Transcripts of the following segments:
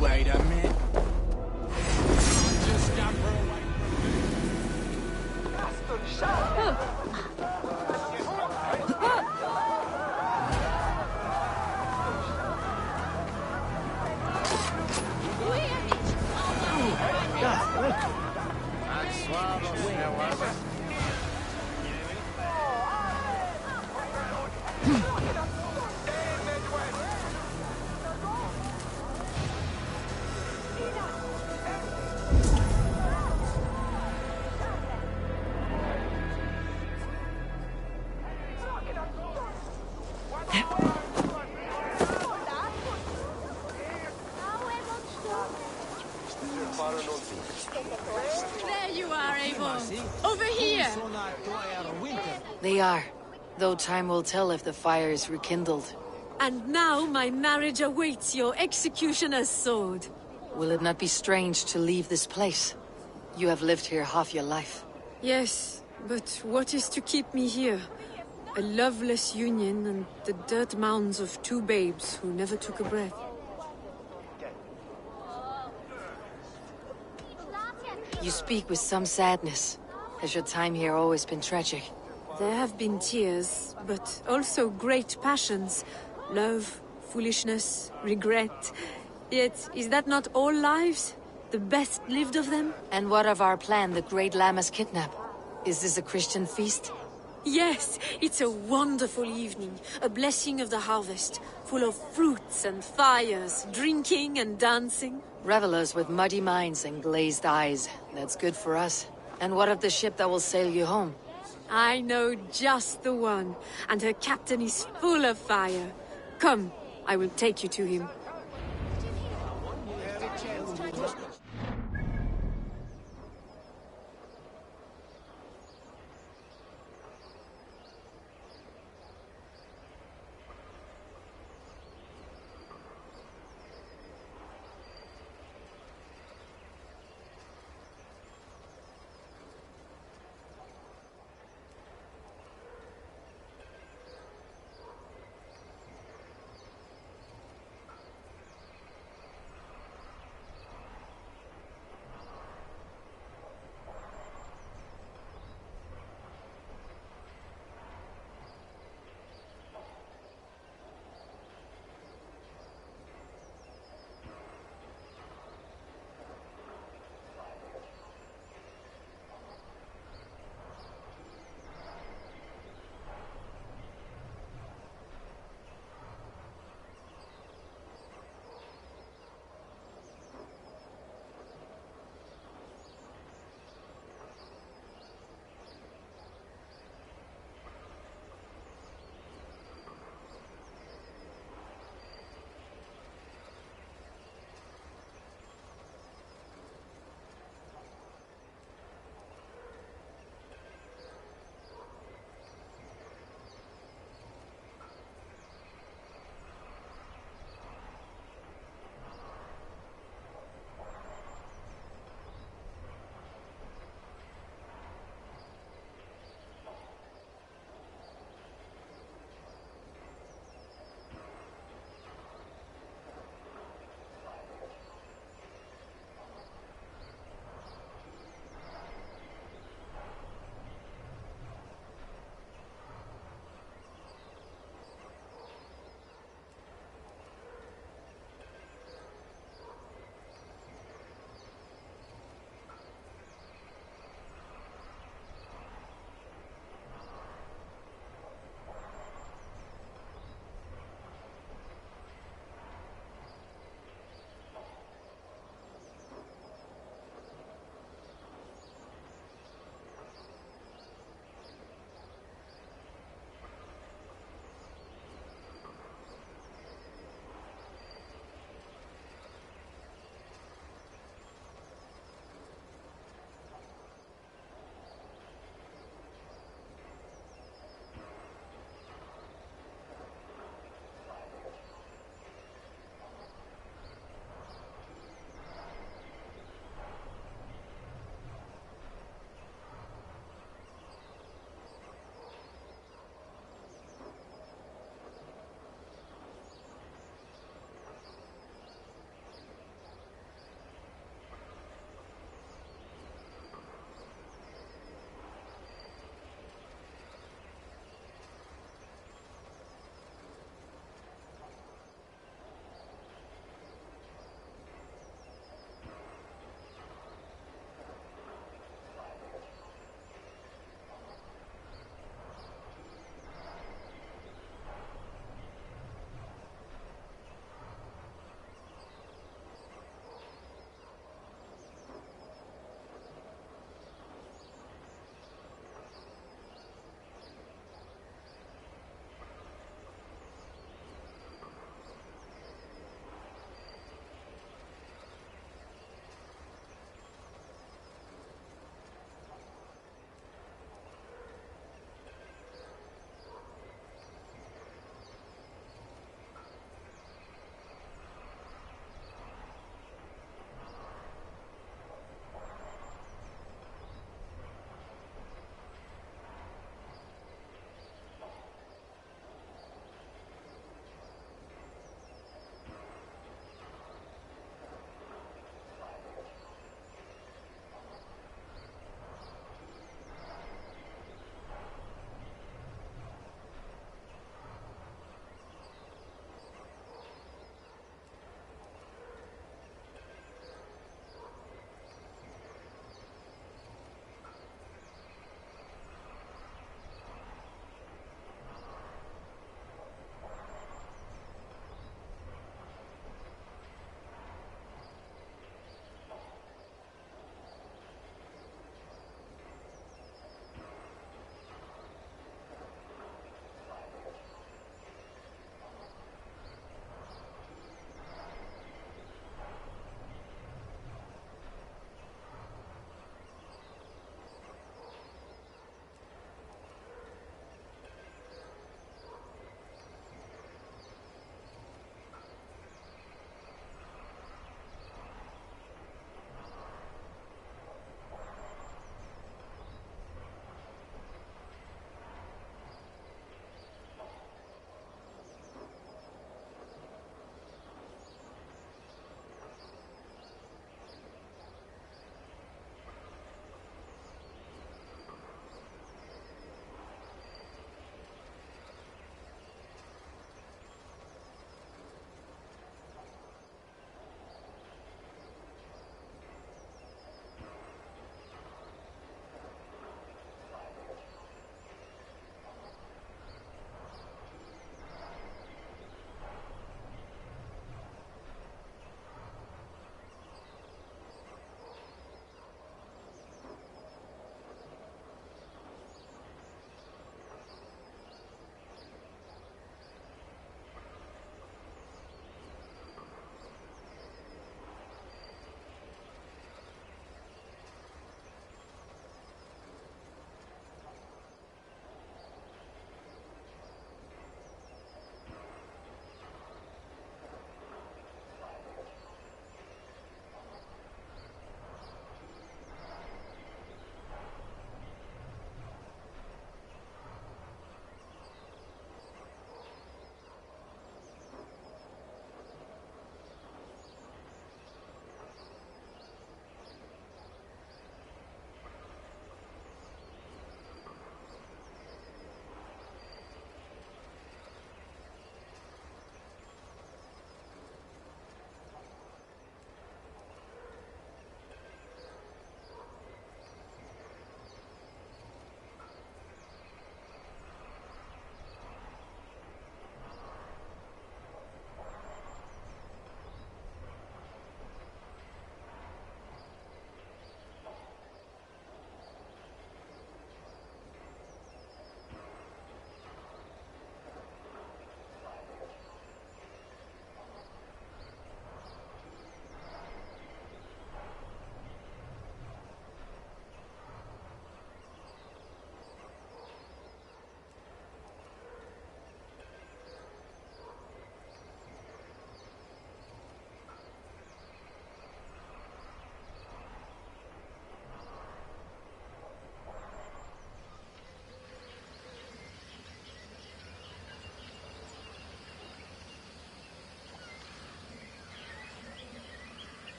Wait a minute. Just scamper away There you are, Avon. Over here. They are. Though time will tell if the fire is rekindled. And now my marriage awaits your executioner's sword. Will it not be strange to leave this place? You have lived here half your life. Yes, but what is to keep me here? A loveless union and the dirt mounds of two babes who never took a breath. You speak with some sadness. Has your time here always been tragic? There have been tears, but also great passions. Love, foolishness, regret. Yet, is that not all lives? The best lived of them? And what of our plan, the Great Lamma's kidnap? Is this a Christian feast? Yes, it's a wonderful evening. A blessing of the harvest, full of fruits and fires, drinking and dancing. Revelers with muddy minds and glazed eyes. That's good for us. And what of the ship that will sail you home? I know just the one, and her captain is full of fire. Come, I will take you to him.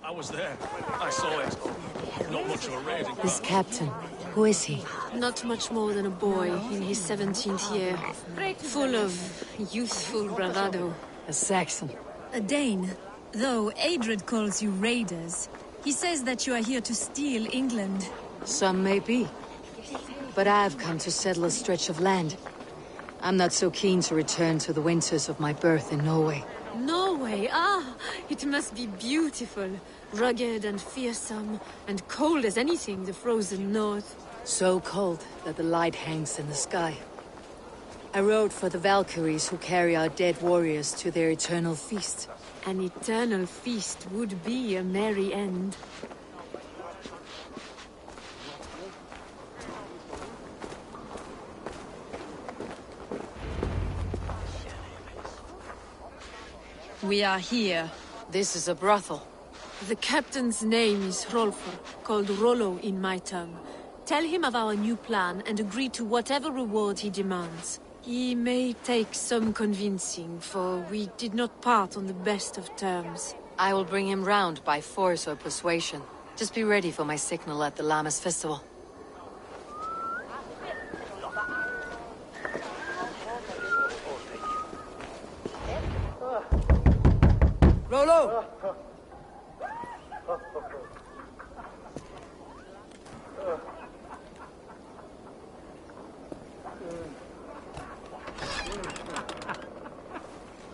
I was there. I saw it. Not much of a raiding. This captain, who is he? Not much more than a boy in his 17th year, full of youthful bravado. A Saxon. A Dane. Though Adred calls you raiders, he says that you are here to steal England. Some may be. But I've come to settle a stretch of land. I'm not so keen to return to the winters of my birth in Norway. Norway, ah! It must be beautiful. Rugged and fearsome, and cold as anything, the frozen north. So cold that the light hangs in the sky. I rode for the Valkyries who carry our dead warriors to their eternal feast. An eternal feast would be a merry end. We are here. This is a brothel. The captain's name is Hrolfr, called Rollo in my tongue. Tell him of our new plan and agree to whatever reward he demands. He may take some convincing, for we did not part on the best of terms. I will bring him round by force or persuasion. Just be ready for my signal at the Lammas festival. Rollo!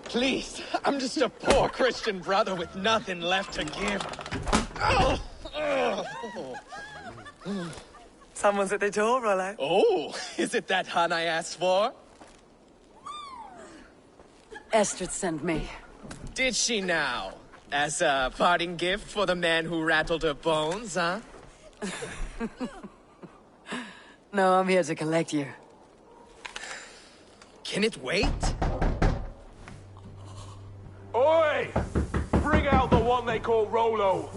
Please, I'm just a poor Christian brother with nothing left to give. Oh! Someone's at the door, Rollo. Oh, is it that hun I asked for? Estrid sent me. Did she now? As a parting gift for the man who rattled her bones, huh? No, I'm here to collect you. Can it wait? Oi! Bring out the one they call Rollo.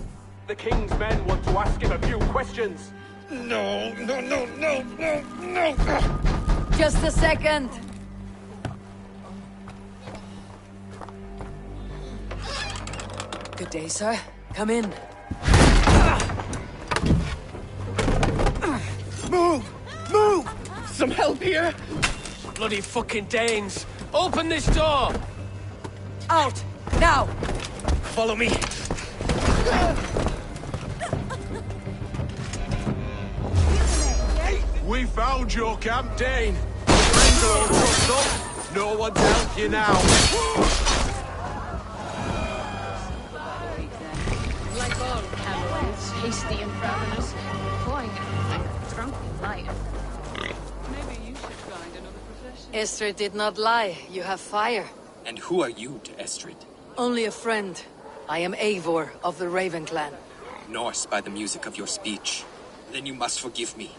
The king's men want to ask him a few questions. No. Just a second! Good day, sir. Come in. Move! Some help here? Bloody fucking Danes! Open this door! Out! Now! Follow me. We found your camp, Dane. Rental all trucked up. No one to help you now. Like all cavaliers, hasty and ravenous, toying at a drunken liar. Maybe you should find another profession. Estrid did not lie. You have fire. And who are you to Estrid? Only a friend. I am Eivor of the Raven clan. Norse by the music of your speech. Then you must forgive me.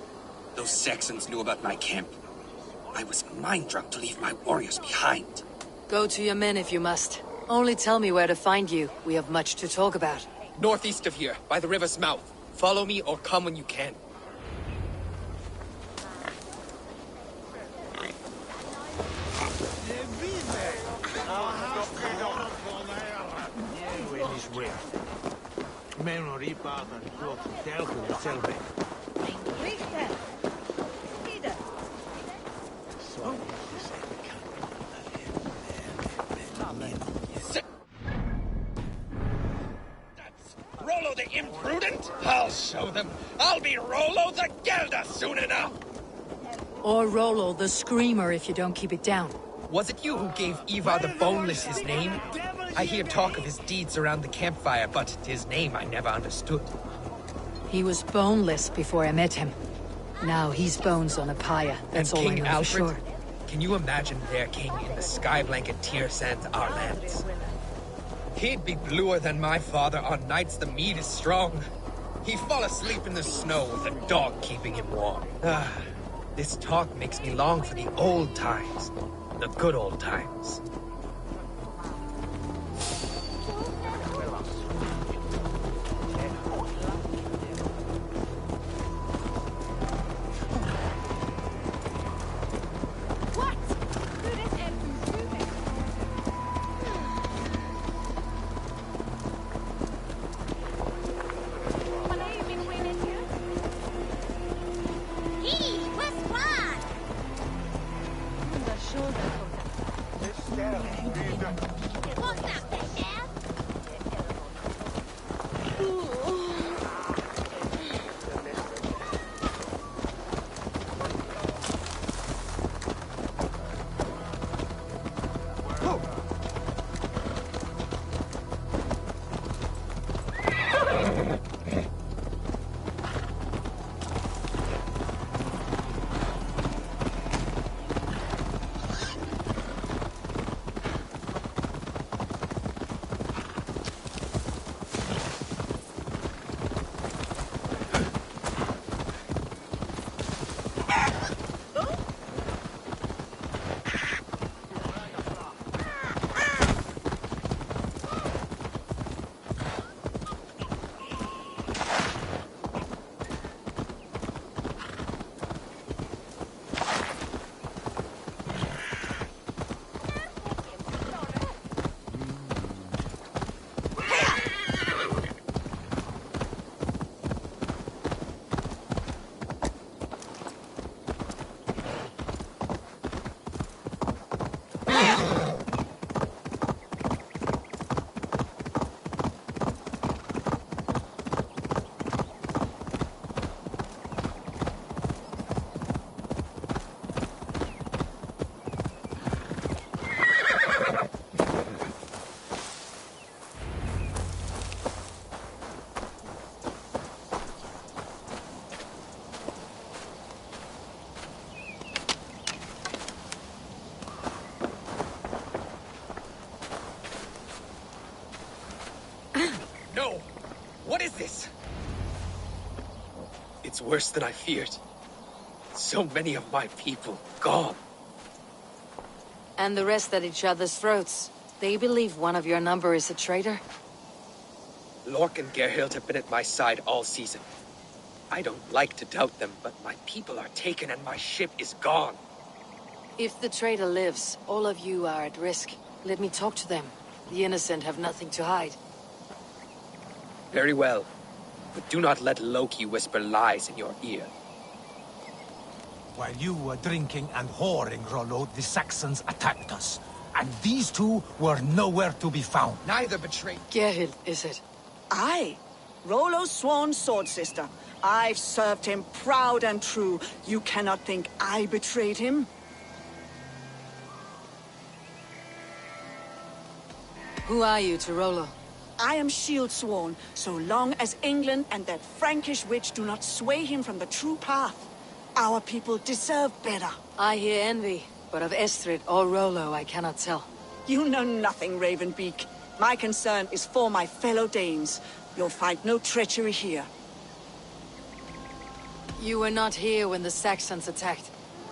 Those Saxons knew about my camp. I was mind-drunk to leave my warriors behind. Go to your men if you must. Only tell me where to find you. We have much to talk about. Northeast of here, by the river's mouth. Follow me or come when you can. Rollo the imprudent? I'll show them. I'll be Rollo the Gelder soon enough. Or Rollo the Screamer if you don't keep it down. Was it you who gave Ivar the Boneless his name? I hear talk of his deeds around the campfire, but his name I never understood. He was boneless before I met him. Now he's bones on a pyre. That's And all King I know Alfred? for sure. Can you imagine their king in the sky blanket tier sands our lands? He'd be bluer than my father on nights the mead is strong. He'd fall asleep in the snow with a dog keeping him warm. This talk makes me long for the old times. The good old times. No! What is this? It's worse than I feared. So many of my people gone. And the rest at each other's throats. They believe one of your number is a traitor? Lork and Gerhild have been at my side all season. I don't like to doubt them, but my people are taken and my ship is gone. If the traitor lives, all of you are at risk. Let me talk to them. The innocent have nothing to hide. Very well. But do not let Loki whisper lies in your ear. While you were drinking and whoring, Rollo, the Saxons attacked us. And these two were nowhere to be found. Neither betrayed... Gerhild, is it? Aye. Rollo's sworn sword sister. I've served him proud and true. You cannot think I betrayed him? Who are you to Rollo? I am shield sworn, so long as England and that Frankish witch do not sway him from the true path. Our people deserve better. I hear envy, but of Estrid or Rollo I cannot tell. You know nothing, Ravenbeak. My concern is for my fellow Danes. You'll find no treachery here. You were not here when the Saxons attacked.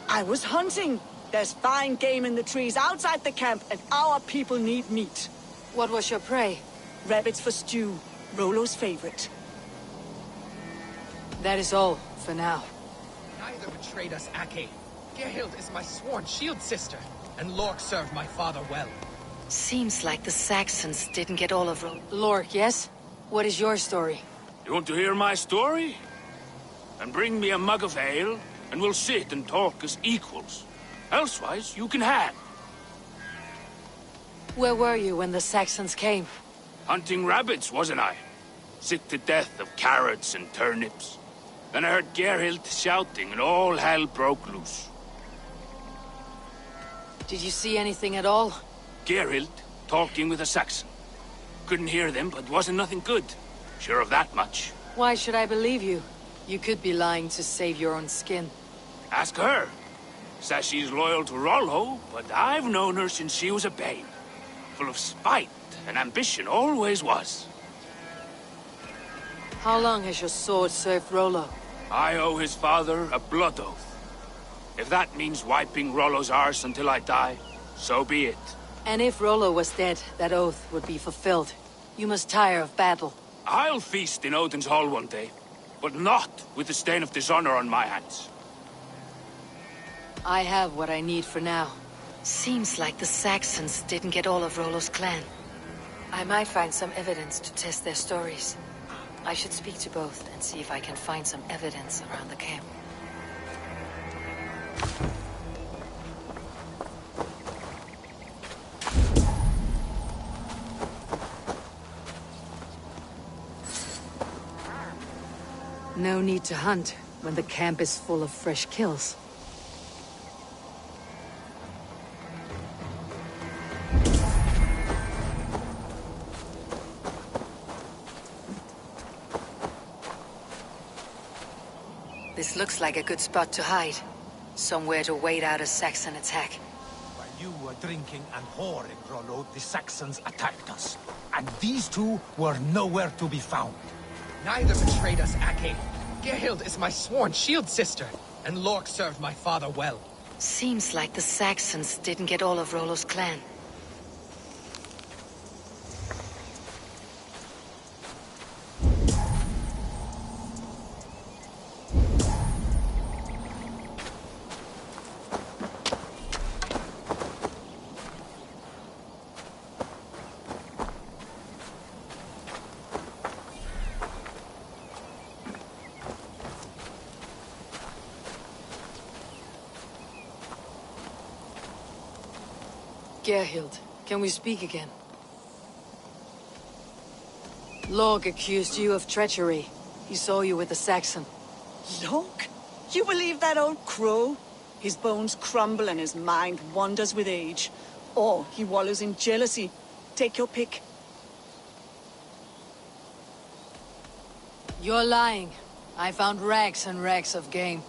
I was hunting. There's fine game in the trees outside the camp, and our people need meat. What was your prey? Rabbits for stew, Rollo's favorite. That is all, for now. Neither betrayed us, Ake. Gerhild is my sworn shield sister, and Lork served my father well. Seems like the Saxons didn't get all of Rollo. Lork, yes? What is your story? You want to hear my story? Then bring me a mug of ale, and we'll sit and talk as equals. Elsewise, you can hang. Where were you when the Saxons came? Hunting rabbits, wasn't I? Sick to death of carrots and turnips. Then I heard Gerhild shouting, and all hell broke loose. Did you see anything at all? Gerhild talking with a Saxon. Couldn't hear them, but wasn't nothing good. Sure of that much. Why should I believe you? You could be lying to save your own skin. Ask her. Says she's loyal to Rollo, but I've known her since she was a babe. Full of spite and ambition, always was. How long has your sword served Rollo? I owe his father a blood oath. If that means wiping Rollo's arse until I die, so be it. And if Rollo was dead, that oath would be fulfilled. You must tire of battle. I'll feast in Odin's hall one day, but not with the stain of dishonor on my hands. I have what I need for now. Seems like the Saxons didn't get all of Rollo's clan. I might find some evidence to test their stories. I should speak to both and see if I can find some evidence around the camp. No need to hunt when the camp is full of fresh kills. This looks like a good spot to hide. Somewhere to wait out a Saxon attack. While you were drinking and whoring, Rollo, the Saxons attacked us. And these two were nowhere to be found. Neither betrayed us, Ake. Gerhild is my sworn shield sister, and Lork served my father well. Seems like the Saxons didn't get all of Rollo's clan. Gerhild, can we speak again? Lork accused you of treachery. He saw you with the Saxon. Lork? You believe that old crow? His bones crumble and his mind wanders with age. Or he wallows in jealousy. Take your pick. You're lying. I found rags and rags of game.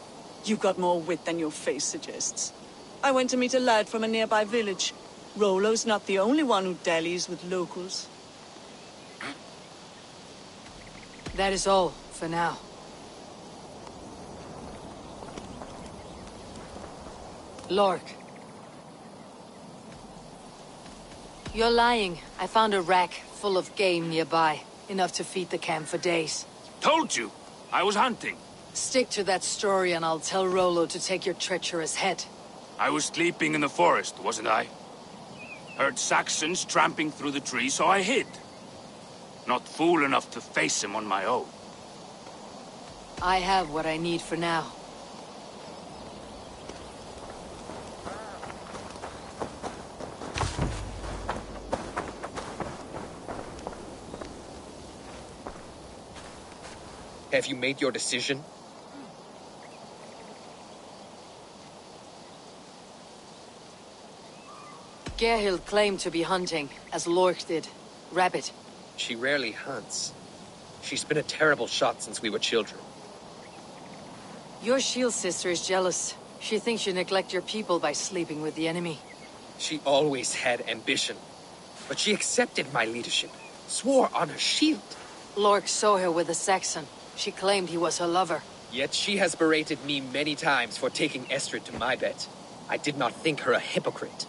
You've got more wit than your face suggests. I went to meet a lad from a nearby village. Rollo's not the only one who dallies with locals. That is all, for now. Lork. You're lying. I found a rack full of game nearby. Enough to feed the camp for days. Told you! I was hunting. Stick to that story and I'll tell Rollo to take your treacherous head. I was sleeping in the forest, wasn't I? Heard Saxons tramping through the trees, so I hid. Not fool enough to face him on my own. I have what I need for now. Have you made your decision? Gerhild claimed to be hunting, as Lork did. Rabbit. She rarely hunts. She's been a terrible shot since we were children. Your shield sister is jealous. She thinks you neglect your people by sleeping with the enemy. She always had ambition. But she accepted my leadership. Swore on her shield. Lork saw her with a Saxon. She claimed he was her lover. Yet she has berated me many times for taking Estrid to my bed. I did not think her a hypocrite.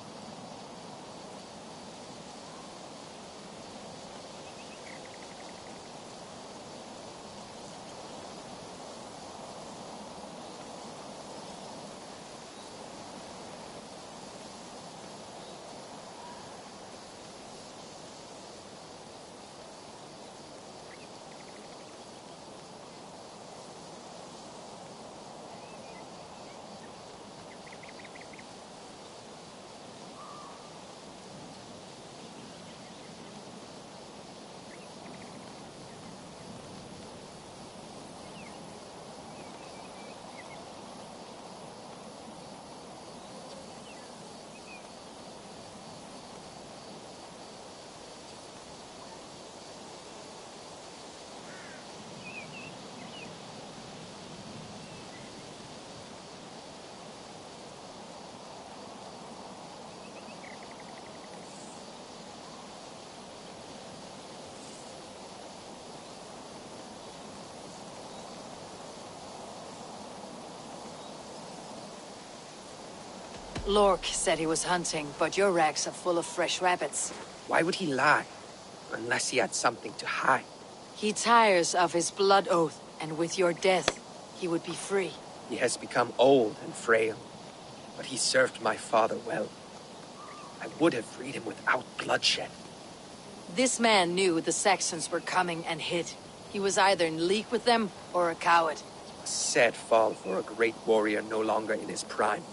Lork said he was hunting, but your racks are full of fresh rabbits. Why would he lie? Unless he had something to hide. He tires of his blood oath, and with your death, he would be free. He has become old and frail, but he served my father well. I would have freed him without bloodshed. This man knew the Saxons were coming and hid. He was either in league with them, or a coward. A sad fall for a great warrior no longer in his prime.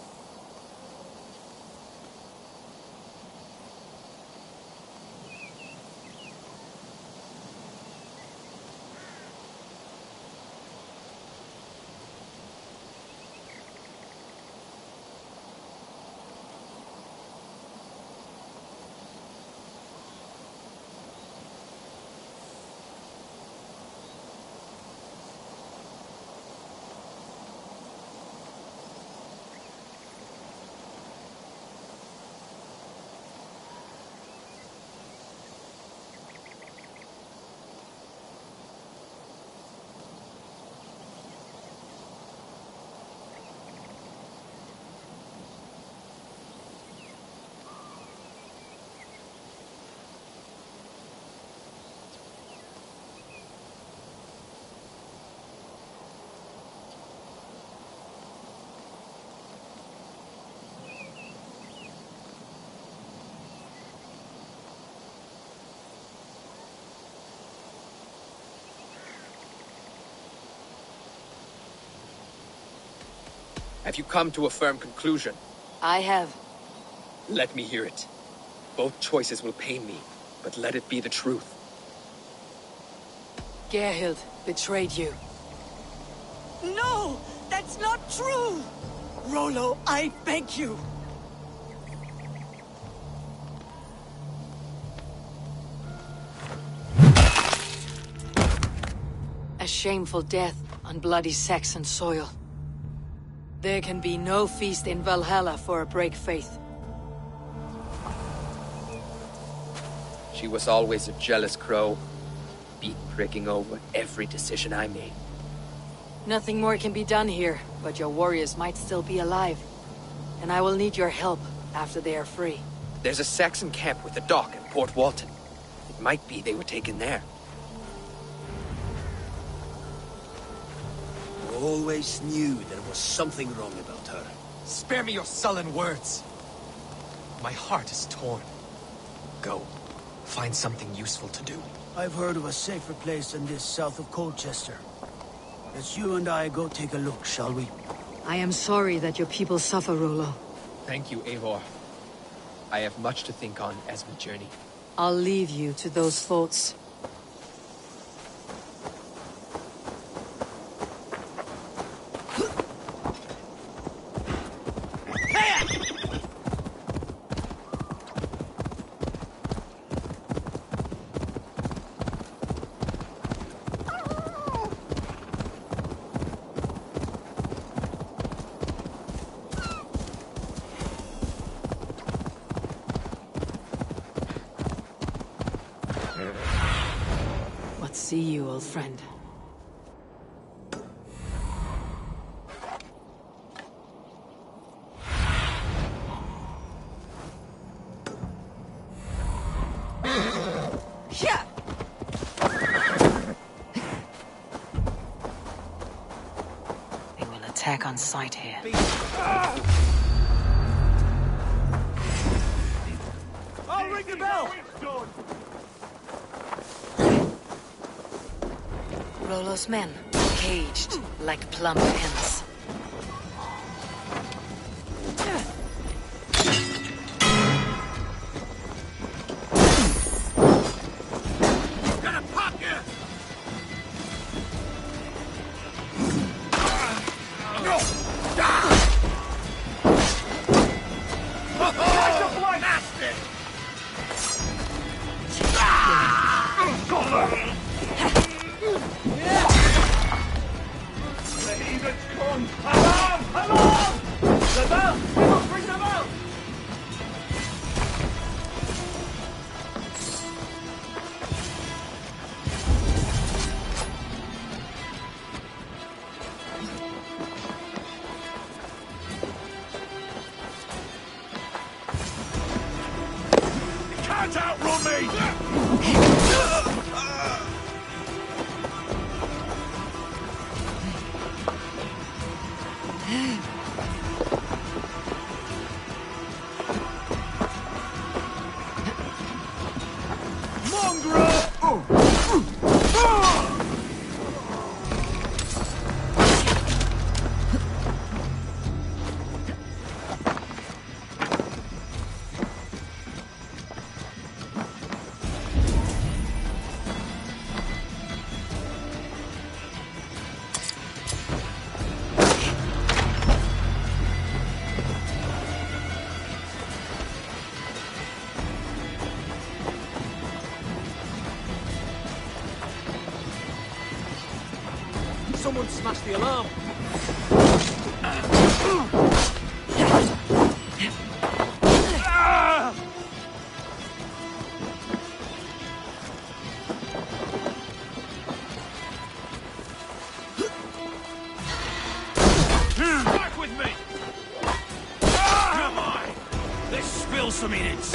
Have you come to a firm conclusion? I have. Let me hear it. Both choices will pain me, but let it be the truth. Gerhild betrayed you. No! That's not true! Rollo, I beg you! A shameful death on bloody Saxon soil. There can be no feast in Valhalla for a break faith. She was always a jealous crow. be pricking over every decision I made. Nothing more can be done here, but your warriors might still be alive. And I will need your help after they are free. There's a Saxon camp with a dock in Port Walton. It might be they were taken there. Always knew there was something wrong about her. Spare me your sullen words. My heart is torn. Go. Find something useful to do. I've heard of a safer place than this south of Colchester. Let's you and I go take a look, shall we? I am sorry that your people suffer, Rollo. Thank you, Eivor. I have much to think on as we journey. I'll leave you to those thoughts. See you, old friend. Yeah. They will attack on sight here. I'll ring the bell! Rollo's men, caged like plump hens. Gonna pop you! No! Catch a blind bastard! The heathens come! Alarm! Alarm! The bell! We must bring them out! You can't outrun me! Someone smashed the alarm. Back with me! Come on! Let's spill some innards.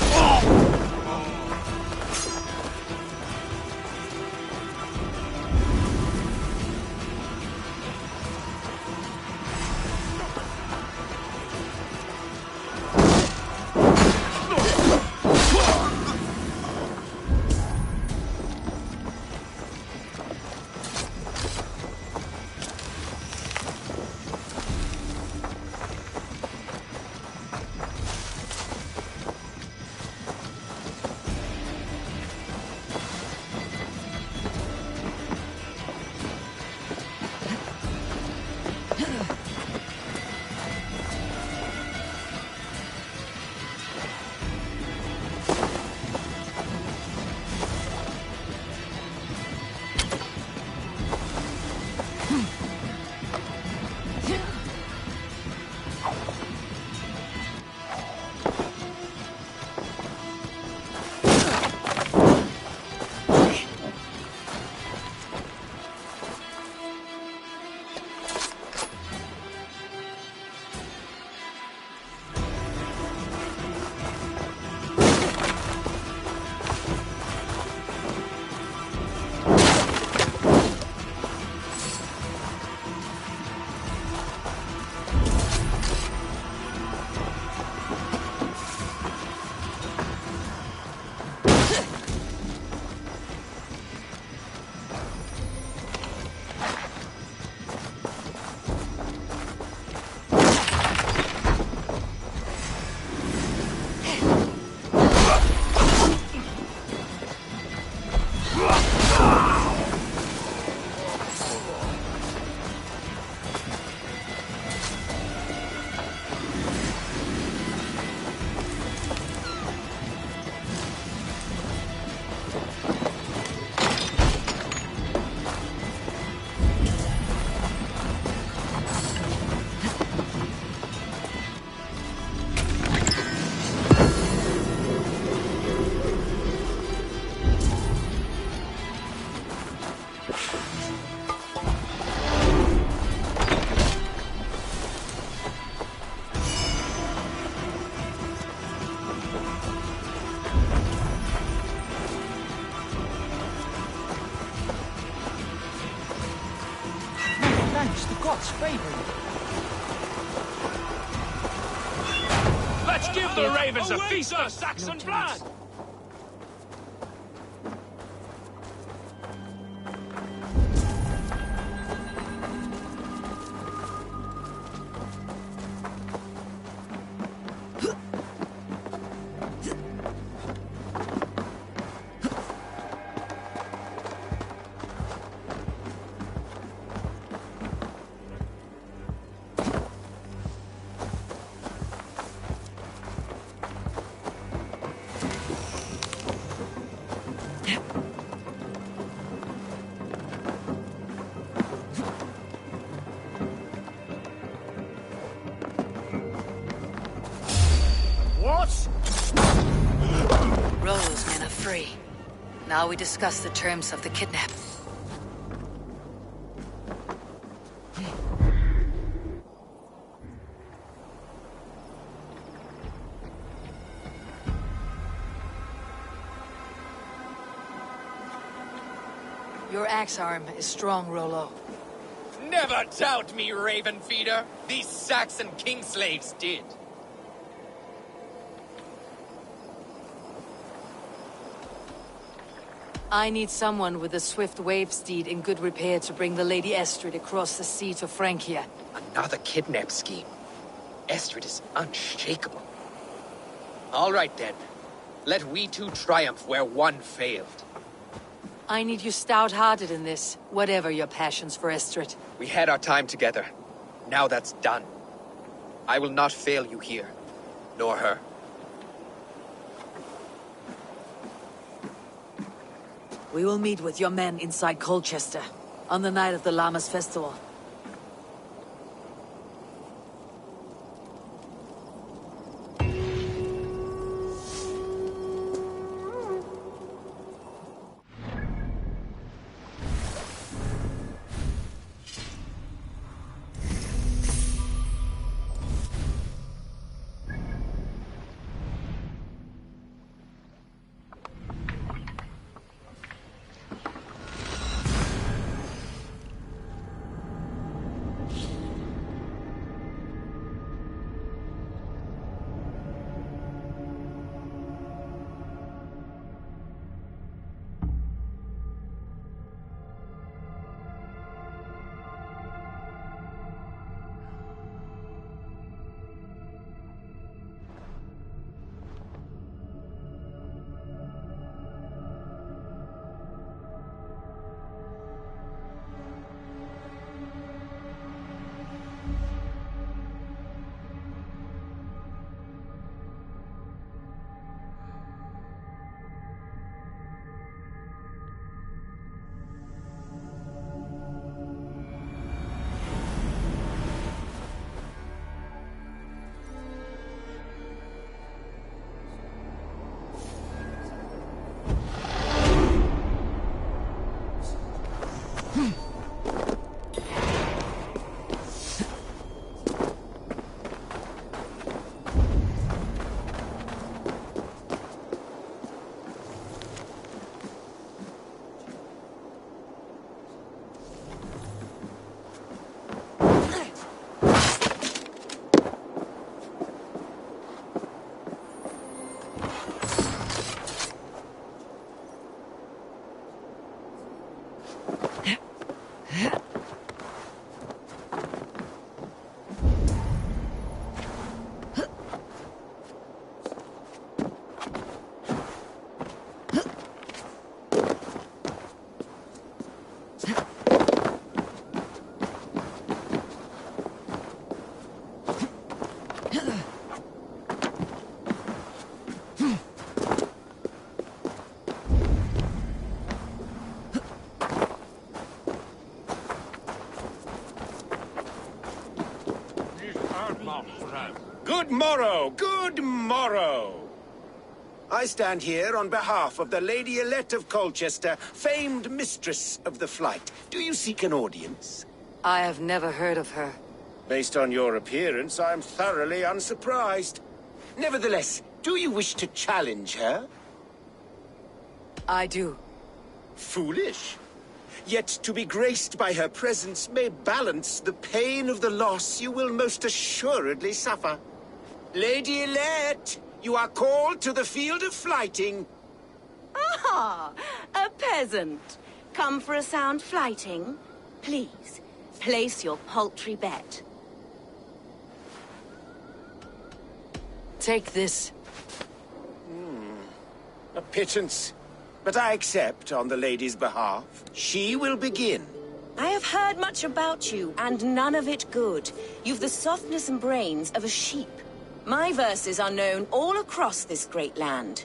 Thanks, the gods favor you. Let's give the ravens a feast of Saxon blood! Rollo's men are free. Now we discuss the terms of the kidnap. Your axe arm is strong, Rollo. Never doubt me, Raven Feeder. These Saxon king slaves did. I need someone with a swift wave steed in good repair to bring the Lady Estrid across the sea to Francia. Another kidnap scheme. Estrid is unshakable. All right then. Let we two triumph where one failed. I need you stout-hearted in this, whatever your passions for Estrid. We had our time together. Now that's done. I will not fail you here, nor her. We will meet with your men inside Colchester, on the night of the Lammas festival. Good morrow! Good morrow! I stand here on behalf of the Lady Elette of Colchester, famed mistress of the flight. Do you seek an audience? I have never heard of her. Based on your appearance, I'm thoroughly unsurprised. Nevertheless, do you wish to challenge her? I do. Foolish. Yet to be graced by her presence may balance the pain of the loss you will most assuredly suffer. Lady Elette, you are called to the field of flighting. Ah, a peasant. Come for a sound flighting? Please, place your paltry bet. Take this. A pittance. But I accept on the lady's behalf. She will begin. I have heard much about you, and none of it good. You've the softness and brains of a sheep. My verses are known all across this great land.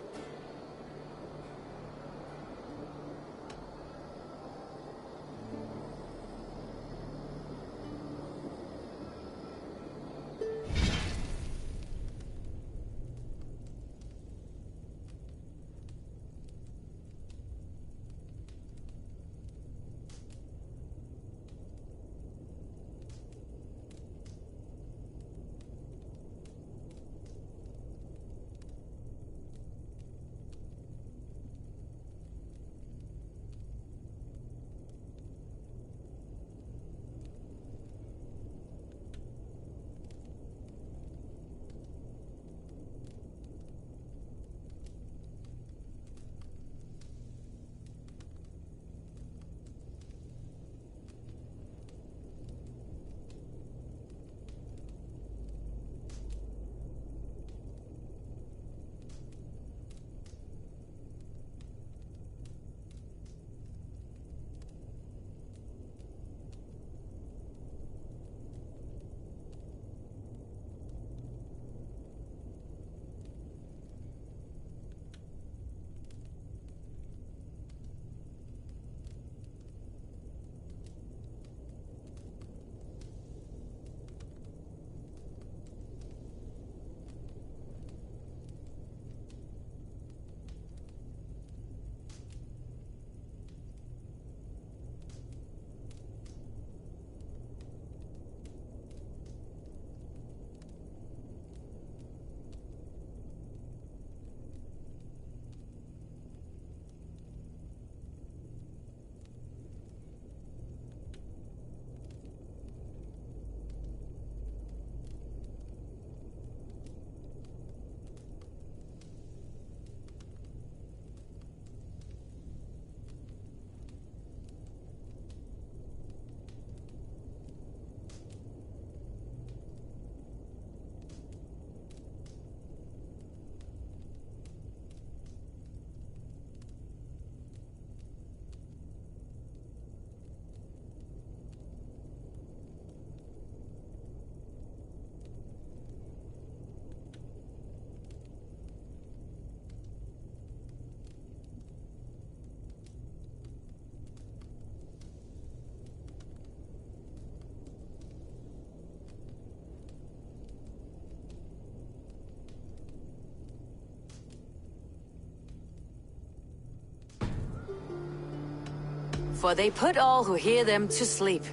For they put all who hear them to sleep.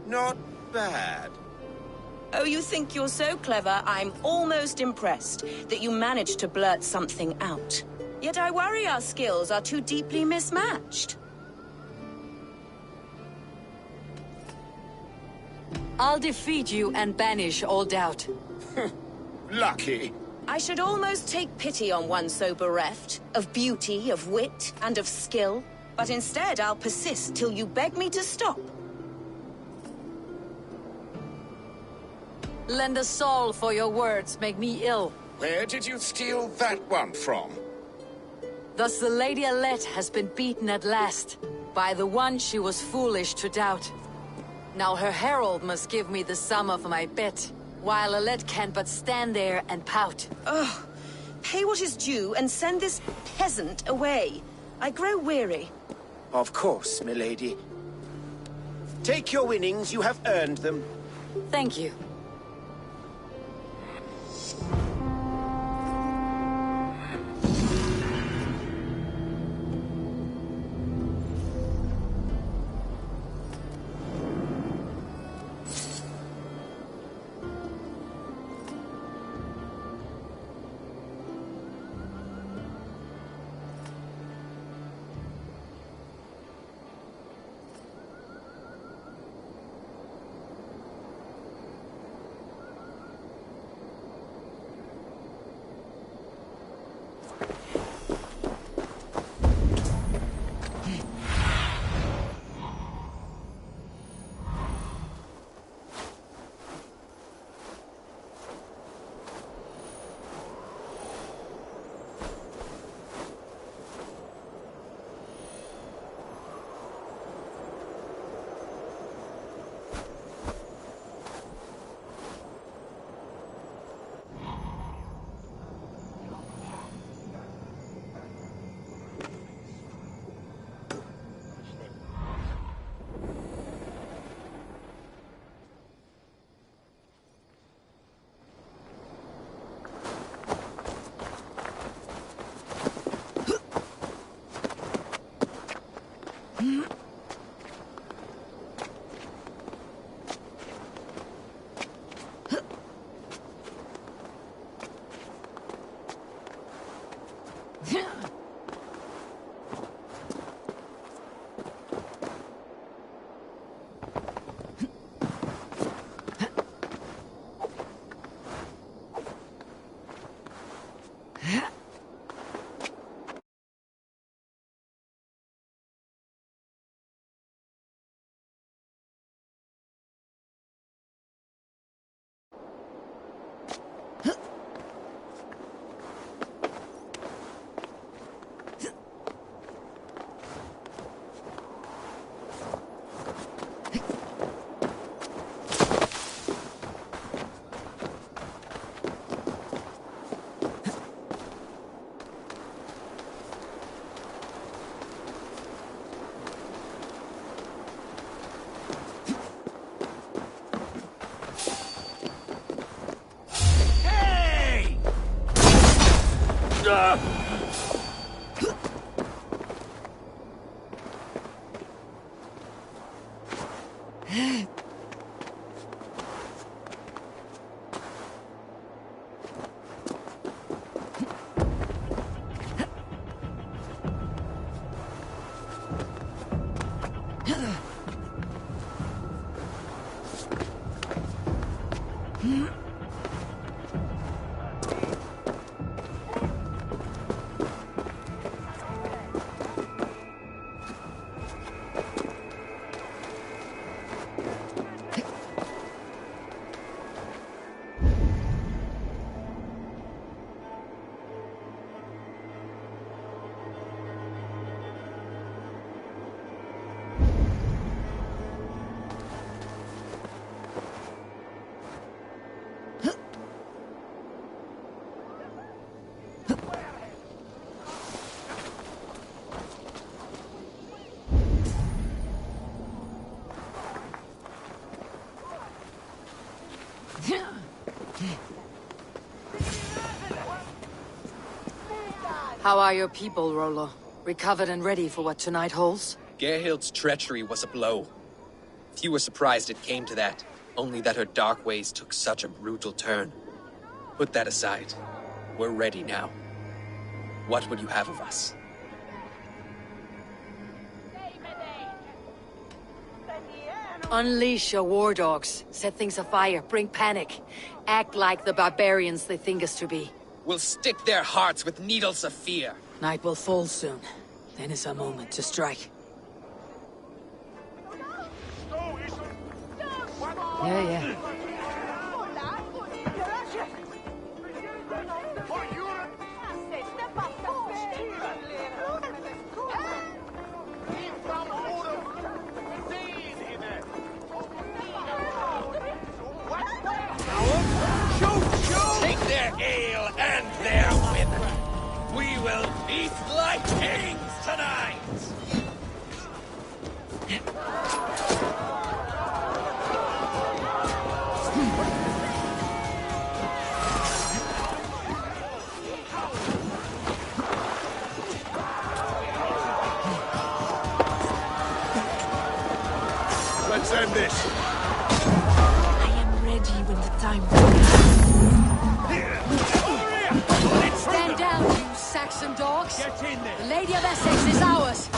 Not bad. Oh, you think you're so clever, I'm almost impressed that you managed to blurt something out. Yet I worry our skills are too deeply mismatched. I'll defeat you and banish all doubt. Lucky. I should almost take pity on one so bereft, of beauty, of wit, and of skill. But instead, I'll persist till you beg me to stop. Lend a soul for your words make me ill. Where did you steal that one from? Thus the Lady Elette has been beaten at last, by the one she was foolish to doubt. Now her herald must give me the sum of my bet, while Elette can but stand there and pout. Ugh. Pay what is due and send this peasant away. I grow weary. Of course, milady. Take your winnings, you have earned them. Thank you. How are your people, Rollo? Recovered and ready for what tonight holds? Gerhild's treachery was a blow. Few were surprised it came to that, only that her dark ways took such a brutal turn. Put that aside. We're ready now. What would you have of us? Unleash your war dogs. Set things afire. Bring panic. Act like the barbarians they think us to be. We'll stick their hearts with needles of fear. Night will fall soon. Then is our moment to strike. Yeah. Take their ale and their women. We will feast like kings tonight. Let's end this. I am ready when the time comes. Stand down, you Saxon dogs. Get in there. The Lady of Essex is ours.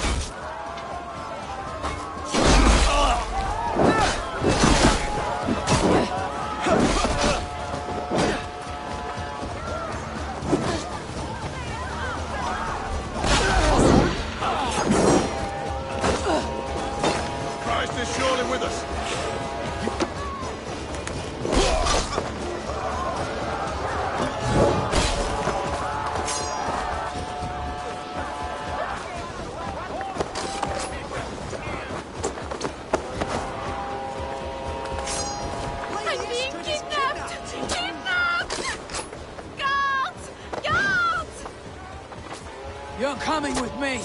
Christ is surely with us. I'm being kidnapped! Kidnapped! Guards! Guards! You're coming with me.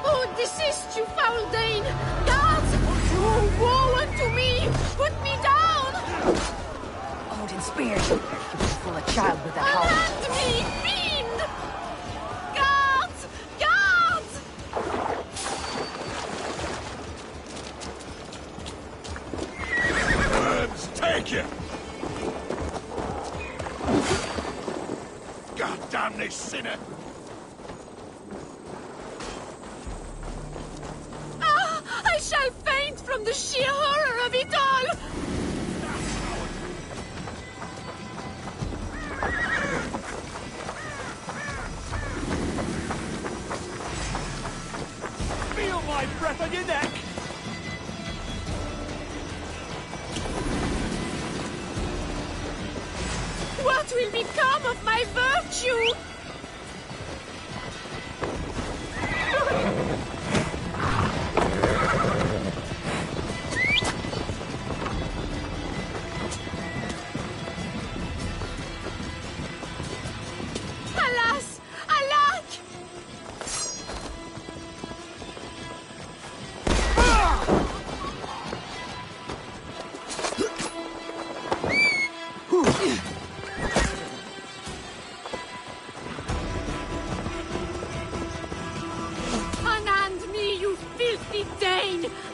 Oh, desist, you foul Dane! Guards! Oh, woe unto me! Put me down! Odin speared. You can fool a child with that howl. Unhand me, fiend! Guards! Guards! Worms, take you! God damn this sinner! I shall faint from the sheer horror of it all! Feel my breath on your neck! What will become of my virtue? Alas! Alack!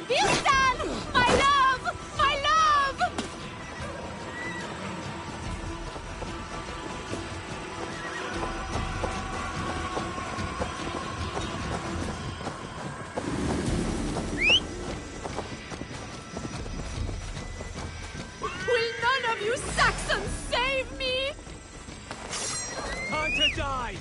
Birstan! My love! My love! Will none of you Saxons save me? Time to die!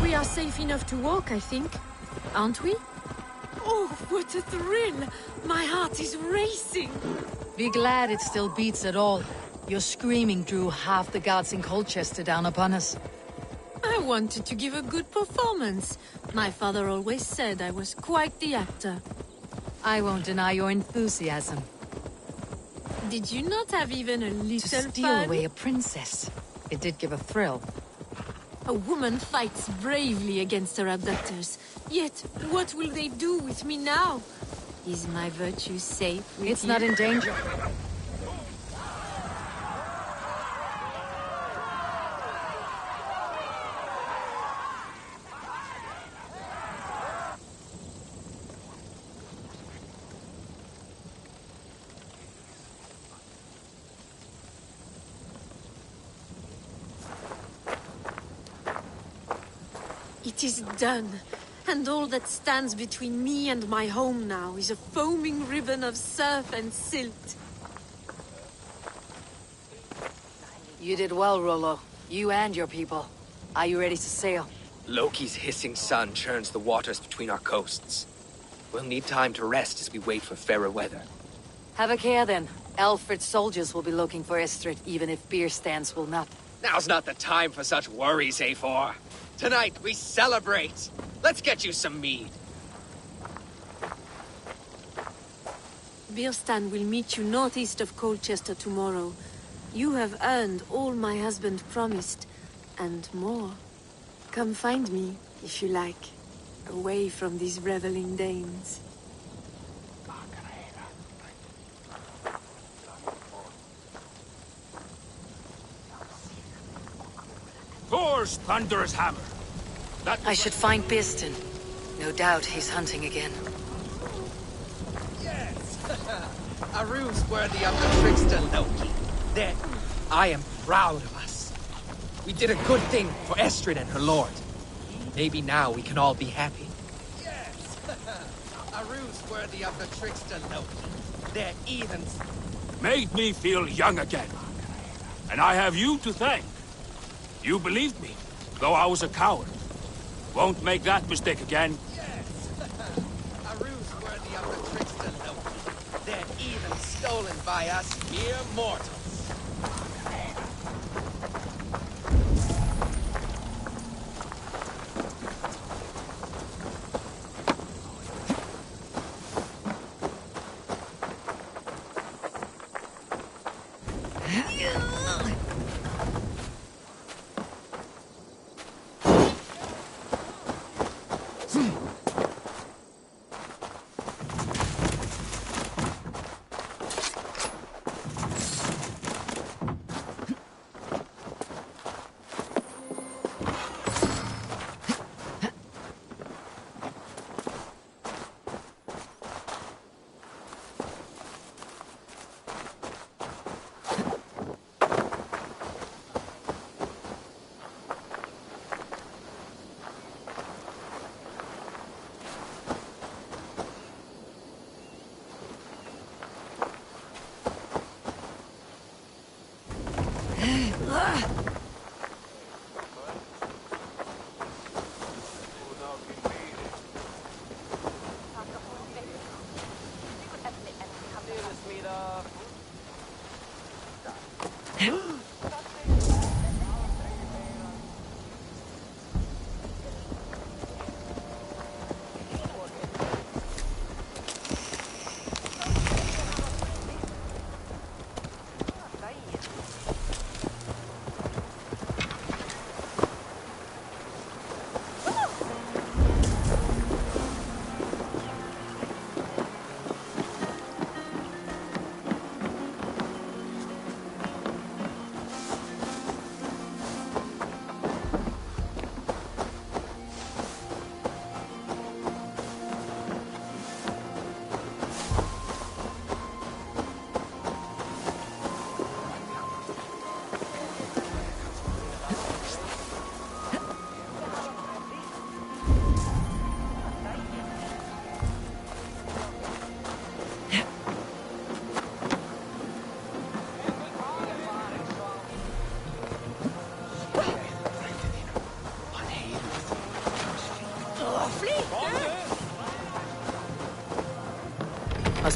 We are safe enough to walk, I think. Aren't we? Oh, what a thrill! My heart is racing! Be glad it still beats at all. Your screaming drew half the guards in Colchester down upon us. I wanted to give a good performance. My father always said I was quite the actor. I won't deny your enthusiasm. Did you not have even a little To steal fun? away a princess. It did give a thrill. A woman fights bravely against her abductors. Yet, what will they do with me now? Is my virtue safe with It's you? not in danger. It is done. And all that stands between me and my home now is a foaming ribbon of surf and silt. You did well, Rollo. You and your people. Are you ready to sail? Loki's hissing sun churns the waters between our coasts. We'll need time to rest as we wait for fairer weather. Have a care then. Alfred's soldiers will be looking for Estrid, even if Bierstans will not. Now's not the time for such worries, A4. Tonight, we celebrate. Let's get you some mead. Birstan will meet you northeast of Colchester tomorrow. You have earned all my husband promised, and more. Come find me, if you like, away from these reveling Danes. Thor's thunderous hammer. I should find Birstan. No doubt he's hunting again. Yes! A ruse worthy of the trickster Loki. Then, I am proud of us. We did a good thing for Estrid and her lord. Maybe now we can all be happy. Yes! A ruse worthy of the trickster Loki. They're heathens. Made me feel young again. And I have you to thank. You believed me, though I was a coward. Won't make that mistake again. Yes! A ruse worthy of the trickster Loki. They're heathens stolen by us mere mortals.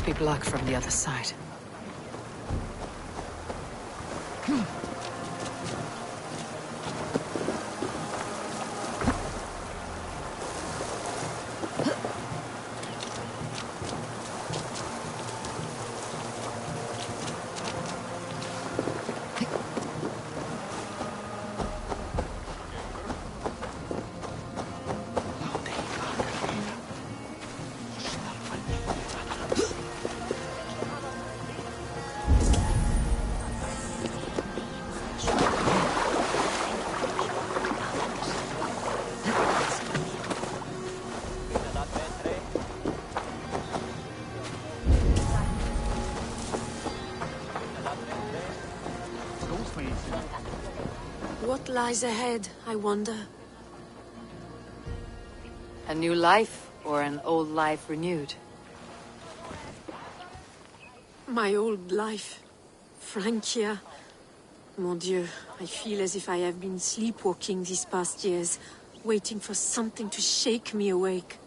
be blocked from the other side. What lies ahead, I wonder? A new life, or an old life renewed? My old life. Francia. Mon Dieu, I feel as if I have been sleepwalking these past years, waiting for something to shake me awake.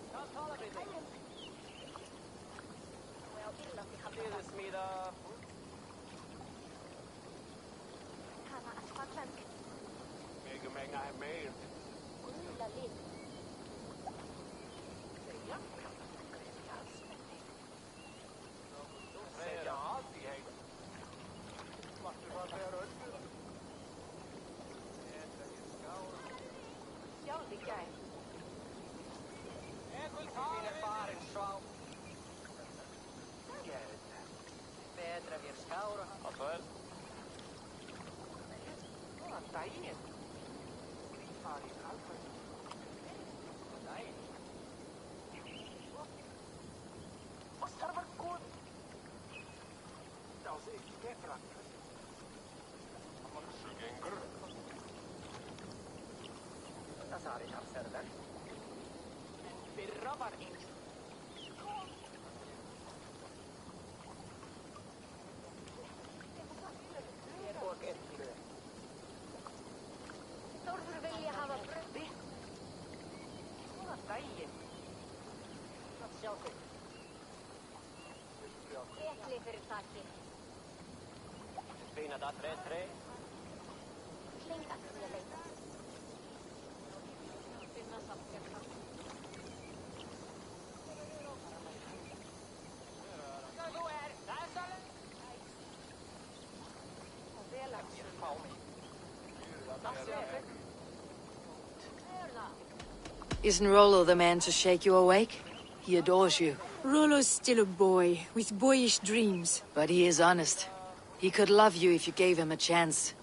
Isn't Rollo the man to shake you awake? He adores you. Rollo's still a boy, with boyish dreams. But he is honest. He could love you if you gave him a chance.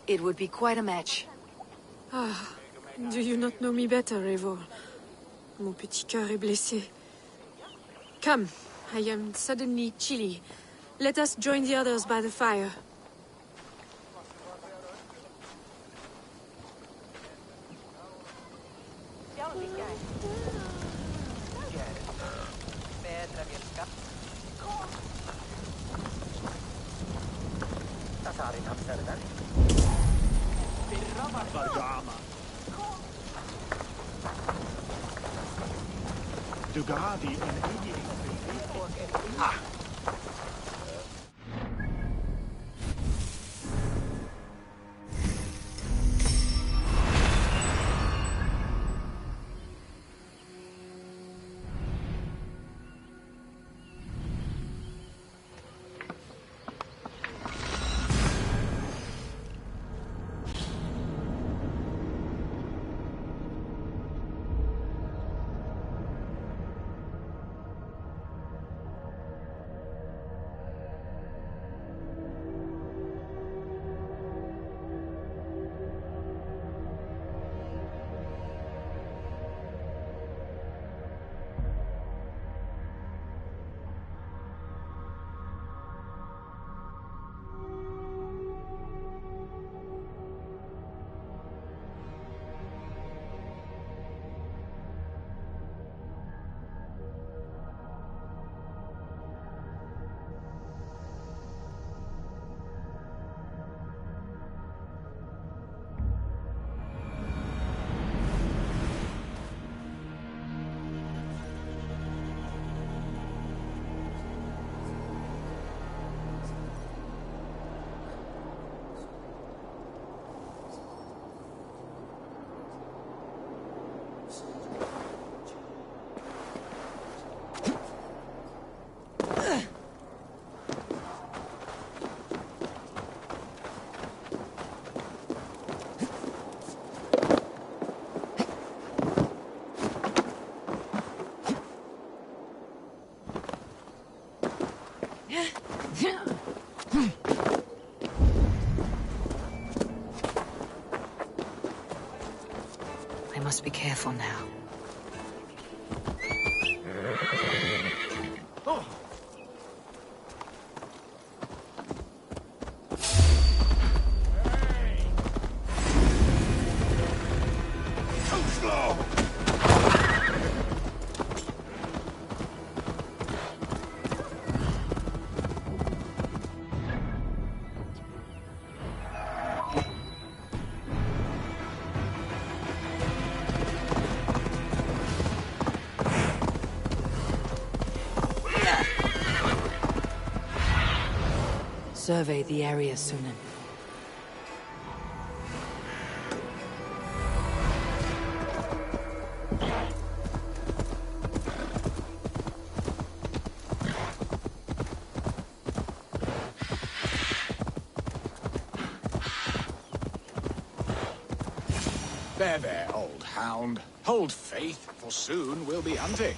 It would be quite a match. Ah, do you not know me better, Eivor? Mon petit cœur est blessé. Come, I am suddenly chilly. Let us join the others by the fire. must be careful now. Survey the area, Sunan. There, old hound. Hold faith, for soon we'll be hunting.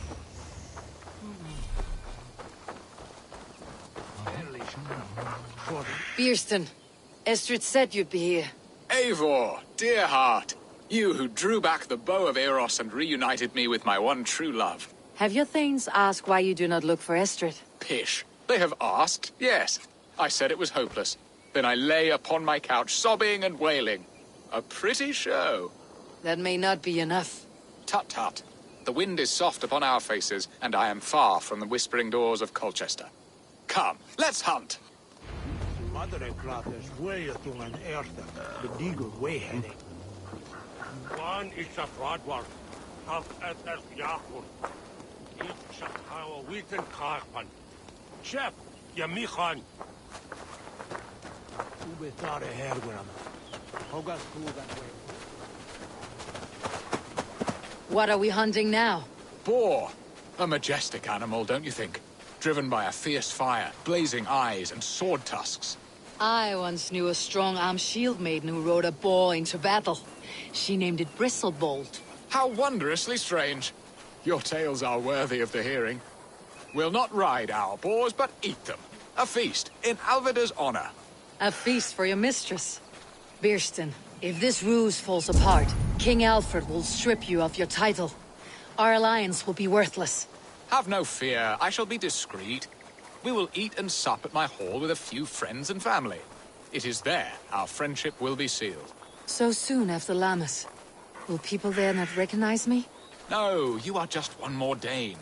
Bierston, Estrid said you'd be here. Eivor, dear heart. You who drew back the bow of Eros and reunited me with my one true love. Have your thanes asked why you do not look for Estrid? Pish. They have asked, yes. I said it was hopeless. Then I lay upon my couch, sobbing and wailing. A pretty show. That may not be enough. Tut-tut. The wind is soft upon our faces, and I am far from the whispering doors of Colchester. Come, let's hunt! One is a fraudwar. Of Ether Yahur. Each of our wheaten carpan. Chef, Yamichan. What are we hunting now? Boar. A majestic animal, don't you think? Driven by a fierce fire, blazing eyes, and sword tusks. I once knew a strong-armed shield maiden who rode a boar into battle. She named it Bristlebolt. How wondrously strange. Your tales are worthy of the hearing. We'll not ride our boars, but eat them. A feast, in Alvida's honor. A feast for your mistress. Bierston, if this ruse falls apart, King Alfred will strip you of your title. Our alliance will be worthless. Have no fear, I shall be discreet. We will eat and sup at my hall with a few friends and family. It is there our friendship will be sealed. So soon after Lammas. Will people there not recognize me? No, you are just one more Dane.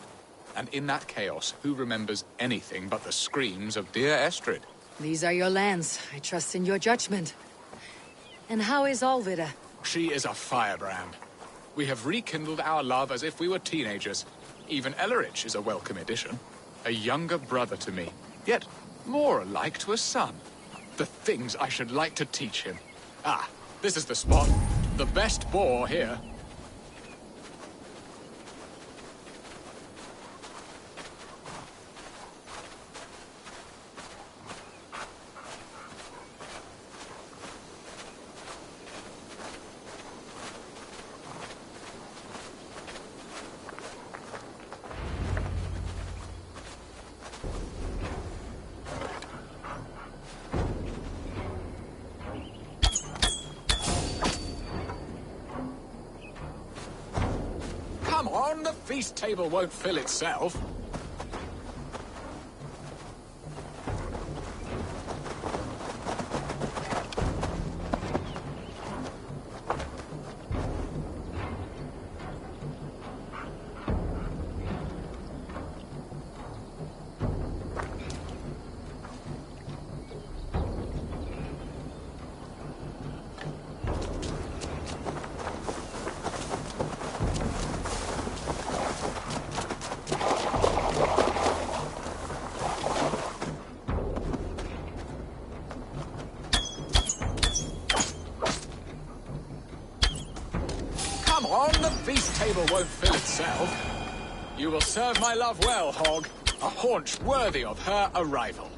And in that chaos, who remembers anything but the screams of dear Estrid? These are your lands. I trust in your judgment. And how is Alvida? She is a firebrand. We have rekindled our love as if we were teenagers. Even Ellerich is a welcome addition. A younger brother to me, yet more alike to a son. The things I should like to teach him. Ah, this is the spot. The best boar here. Come on, the feast table won't fill itself. Come on, the feast table won't fill itself. You will serve my love well, Hog. A haunch worthy of her arrival.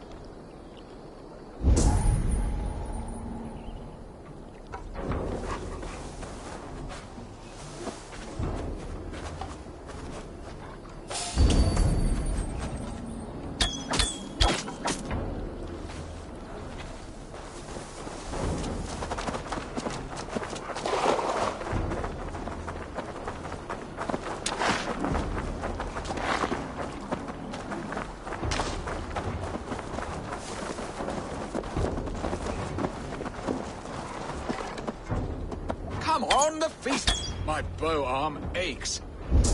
Come on, the feast! My bow arm aches.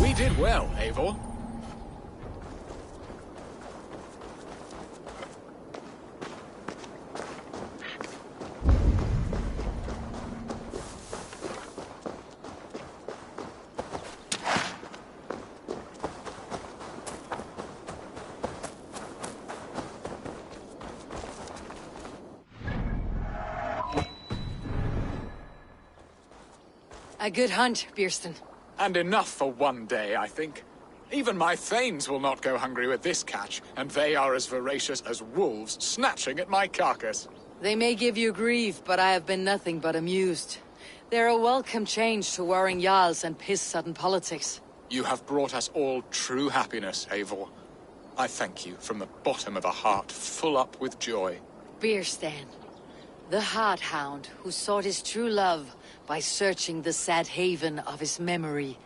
We did well, Eivor. A good hunt, Bierston. And enough for one day, I think. Even my thanes will not go hungry with this catch, and they are as voracious as wolves snatching at my carcass. They may give you grief, but I have been nothing but amused. They're a welcome change to warring jarls and piss-sudden politics. You have brought us all true happiness, Eivor. I thank you from the bottom of a heart full up with joy. Bierstan, the Heart Hound who sought his true love by searching the sad haven of his memory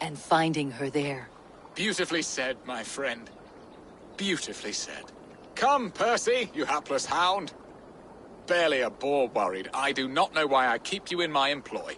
and finding her there. Beautifully said, my friend. Beautifully said. Come, Percy, you hapless hound. Barely a boar worried. I do not know why I keep you in my employ.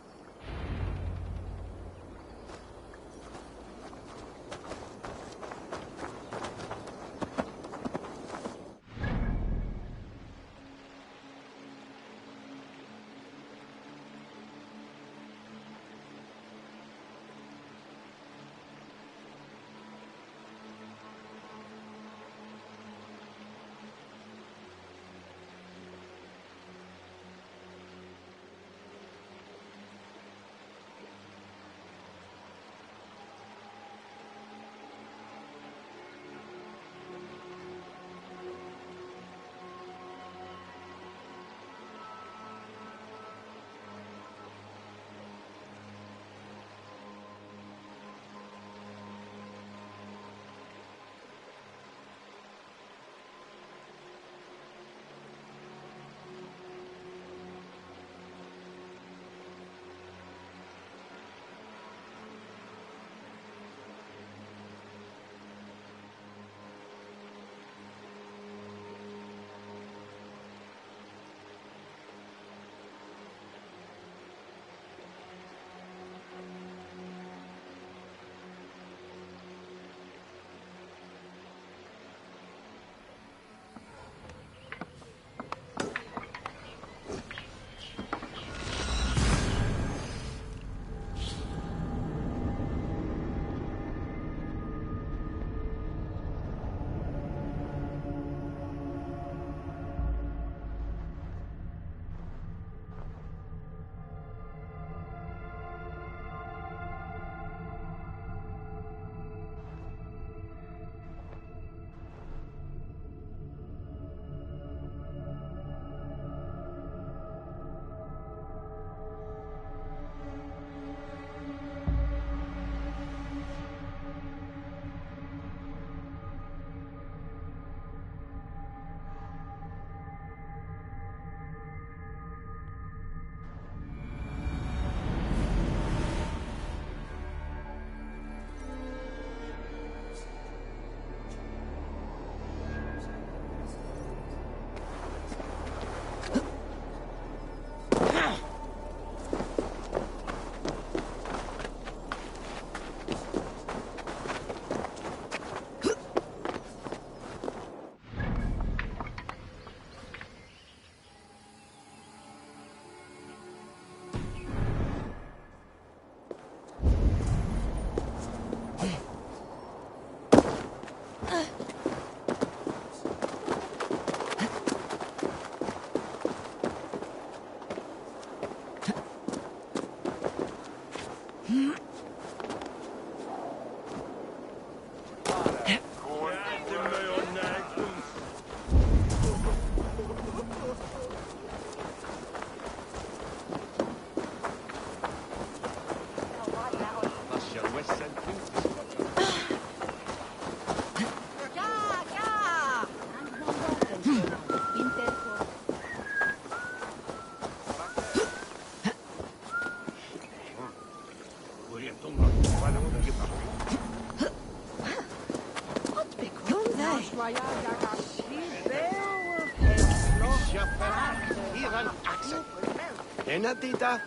Enadida,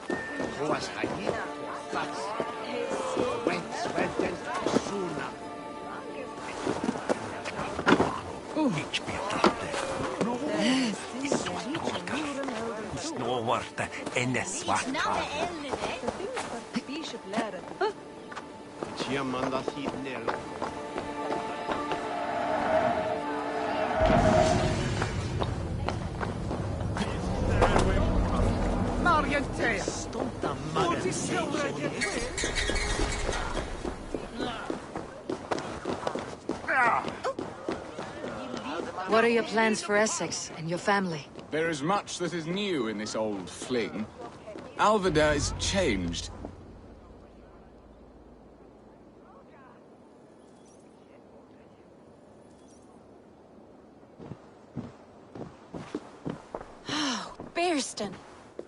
Hoas Hayi, Fats, Wentz, Wedden, Suna. Ich betrachte. Snåvarte ennesvarta. Chiamanda Sidnell. Mariente! Stonta What are your plans for Essex and your family? There is much that is new in this old fling. Alveda is changed. Bearston,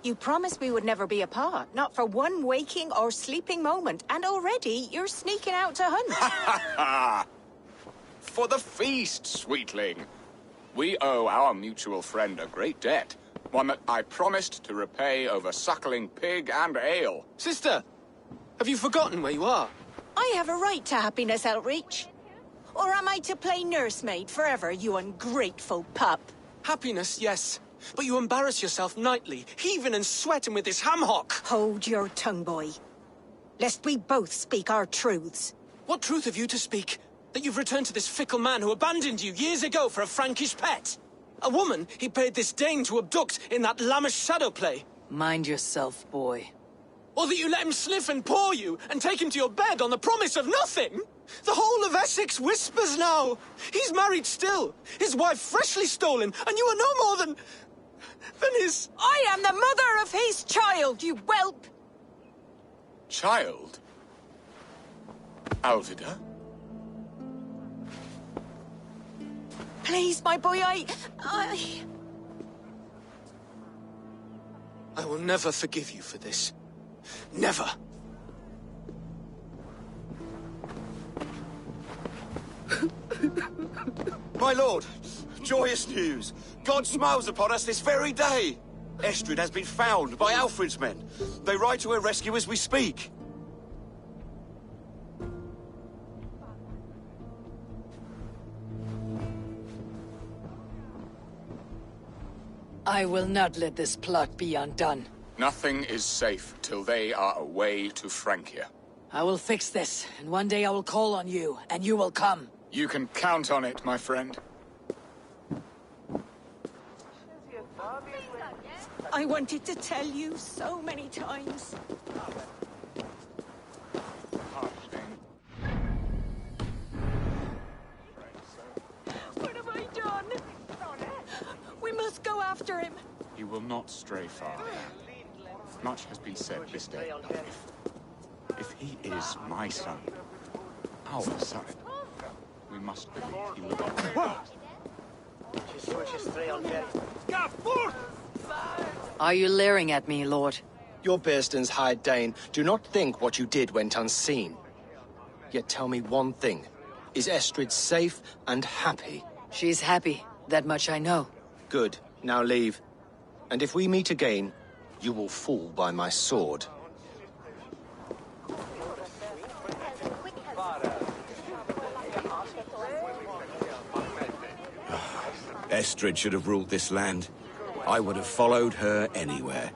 you promised we would never be apart, not for one waking or sleeping moment, and already you're sneaking out to hunt. For the feast, sweetling. We owe our mutual friend a great debt, one that I promised to repay over suckling pig and ale. Sister, have you forgotten where you are? I have a right to happiness, Outreach. Or am I to play nursemaid forever, you ungrateful pup? Happiness, yes. But you embarrass yourself nightly, heaving and sweating with this ham hock. Hold your tongue, boy. Lest we both speak our truths. What truth have you to speak? That you've returned to this fickle man who abandoned you years ago for a Frankish pet? A woman he paid this Dane to abduct in that lammish shadow play? Mind yourself, boy. Or that you let him sniff and paw you and take him to your bed on the promise of nothing? The whole of Essex whispers now. He's married still, his wife freshly stolen, and you are no more than his... I am the mother of his child, you whelp! Child? Alvida? Please, my boy, I will never forgive you for this. Never. My lord, joyous news. God smiles upon us this very day. Estrid has been found by Alfred's men. They ride to her rescue as we speak. I will not let this plot be undone. Nothing is safe till they are away to Francia. I will fix this, and one day I will call on you, and you will come. You can count on it, my friend. I wanted to tell you so many times. What have I done? We must go after him. He will not stray far. Much has been said this day. If he is my son, our son, we must believe he will not. Are you leering at me, Lord? Your Bearston's High Dane. Do not think what you did went unseen. Yet tell me one thing. Is Estrid safe and happy? She's happy. That much I know. Good. Now leave. And if we meet again, you will fall by my sword. Estrid should have ruled this land. I would have followed her anywhere.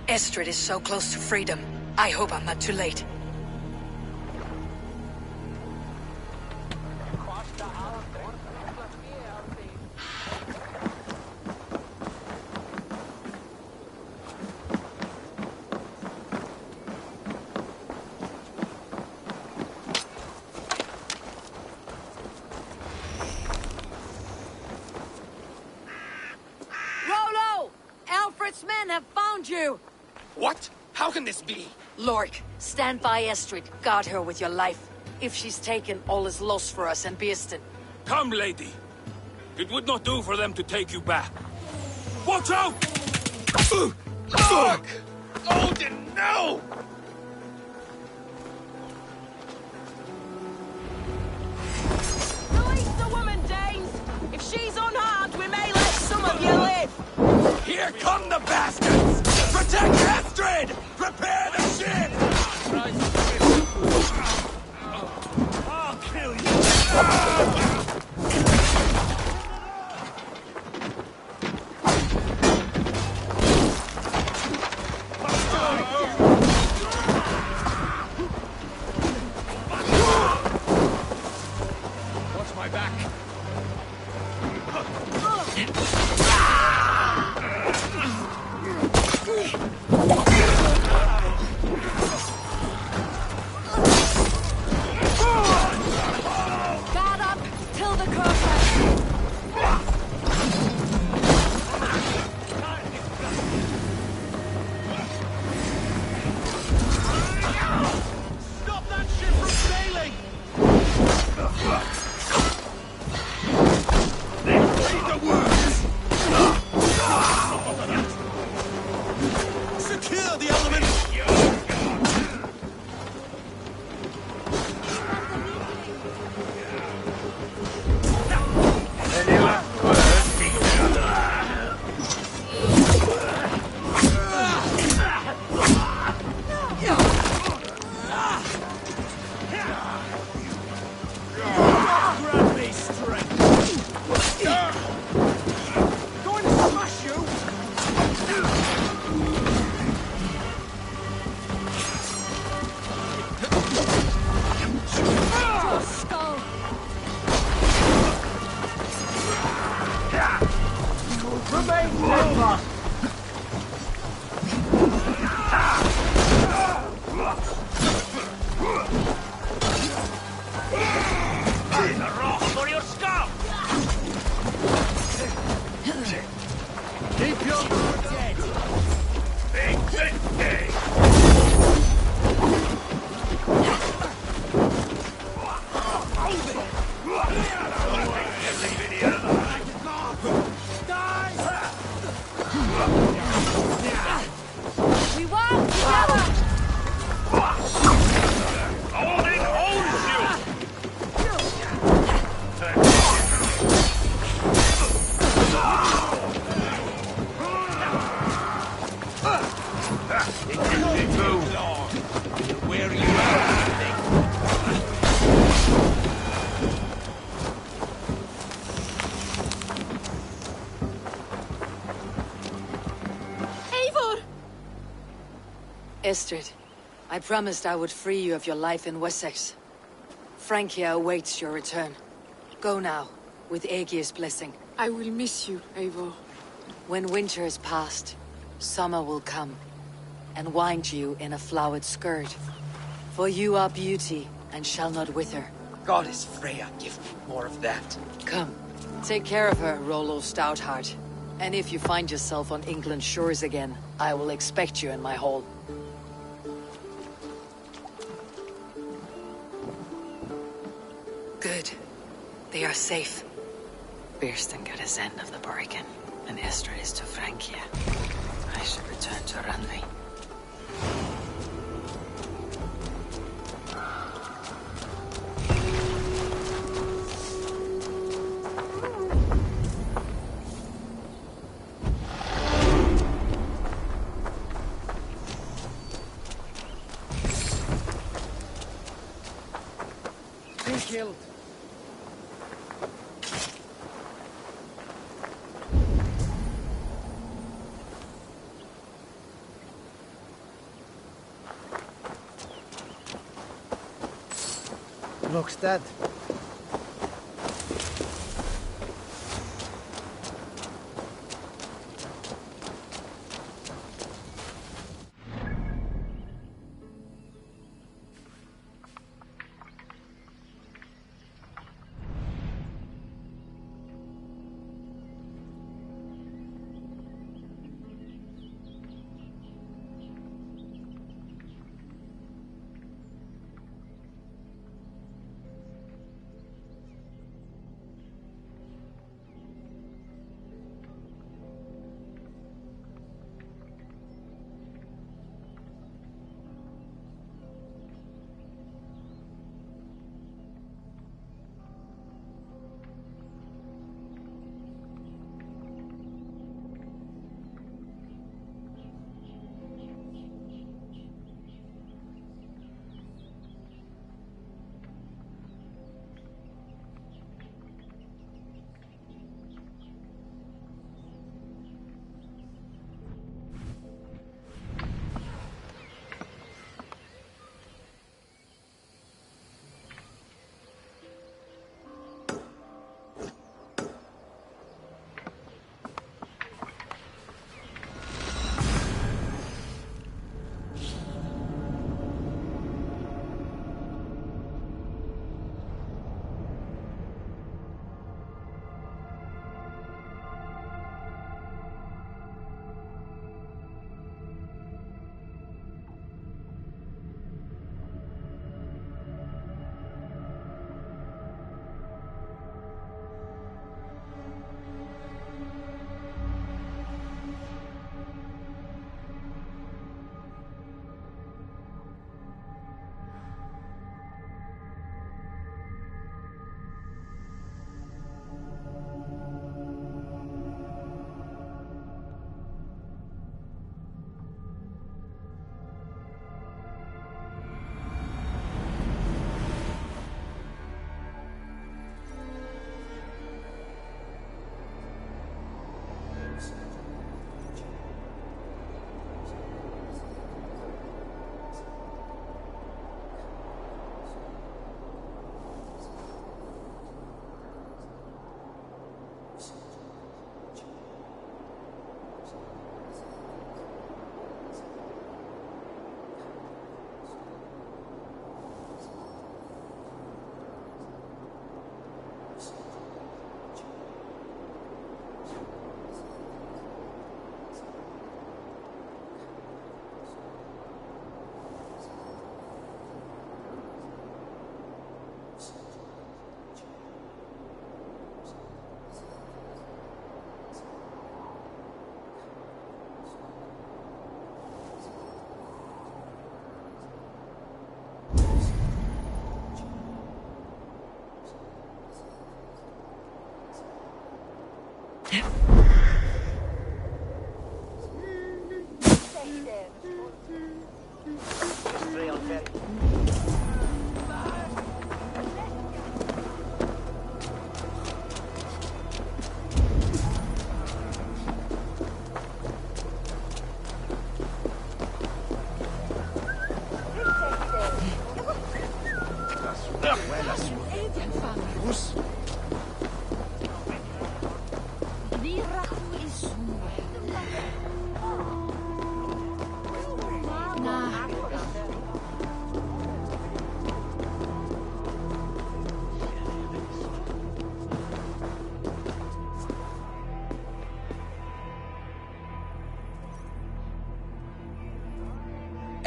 Estrid is so close to freedom. I hope I'm not too late. Estrid's men have found you! What? How can this be? Lork, stand by Estrid. Guard her with your life. If she's taken, all is lost for us and Beeston. Come, lady. It would not do for them to take you back. Watch out! Fuck! Odin, no! Release the woman, Danes! If she's unharmed, we may let some of you live! Here come the bastards! Protect Estrid! Prepare the ship! I'll kill you! Watch my back. Guard up! Till the crosshair! Stop that ship from sailing! Read the words! Secure the elements! Grab me strength! Going to smash you! Your skull! Remain steadfast! The rock for your skull! Keep your guard dead! We walk together! Odin owns you! Where are you at? Eivor! Estrid, I promised I would free you of your life in Wessex. Francia awaits your return. Go now, with Aegir's blessing. I will miss you, Eivor. When winter is past, summer will come, and wind you in a flowered skirt. For you are beauty, and shall not wither. Goddess Freya, give me more of that. Come, take care of her, Rollo Stoutheart. And if you find yourself on England's shores again, I will expect you in my hall. Good. They are safe. Beerston got his end of the bargain, and Estrid is to Francia. I should return to Randvi. Been killed. Looks dead.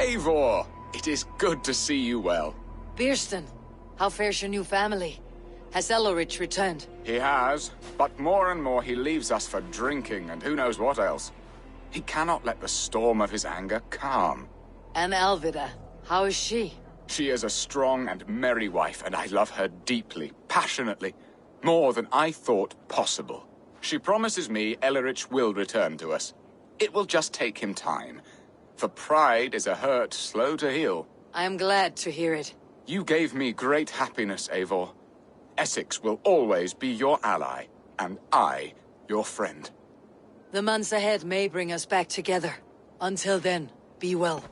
Eivor, it is good to see you well. Birsten, how fares your new family? Has Elorich returned? He has, but more and more he leaves us for drinking and who knows what else. He cannot let the storm of his anger calm. And Alvida, how is she? She is a strong and merry wife, and I love her deeply, passionately, more than I thought possible. She promises me Elorich will return to us. It will just take him time. For pride is a hurt slow to heal. I am glad to hear it. You gave me great happiness, Eivor. Essex will always be your ally, and I, your friend. The months ahead may bring us back together. Until then, be well.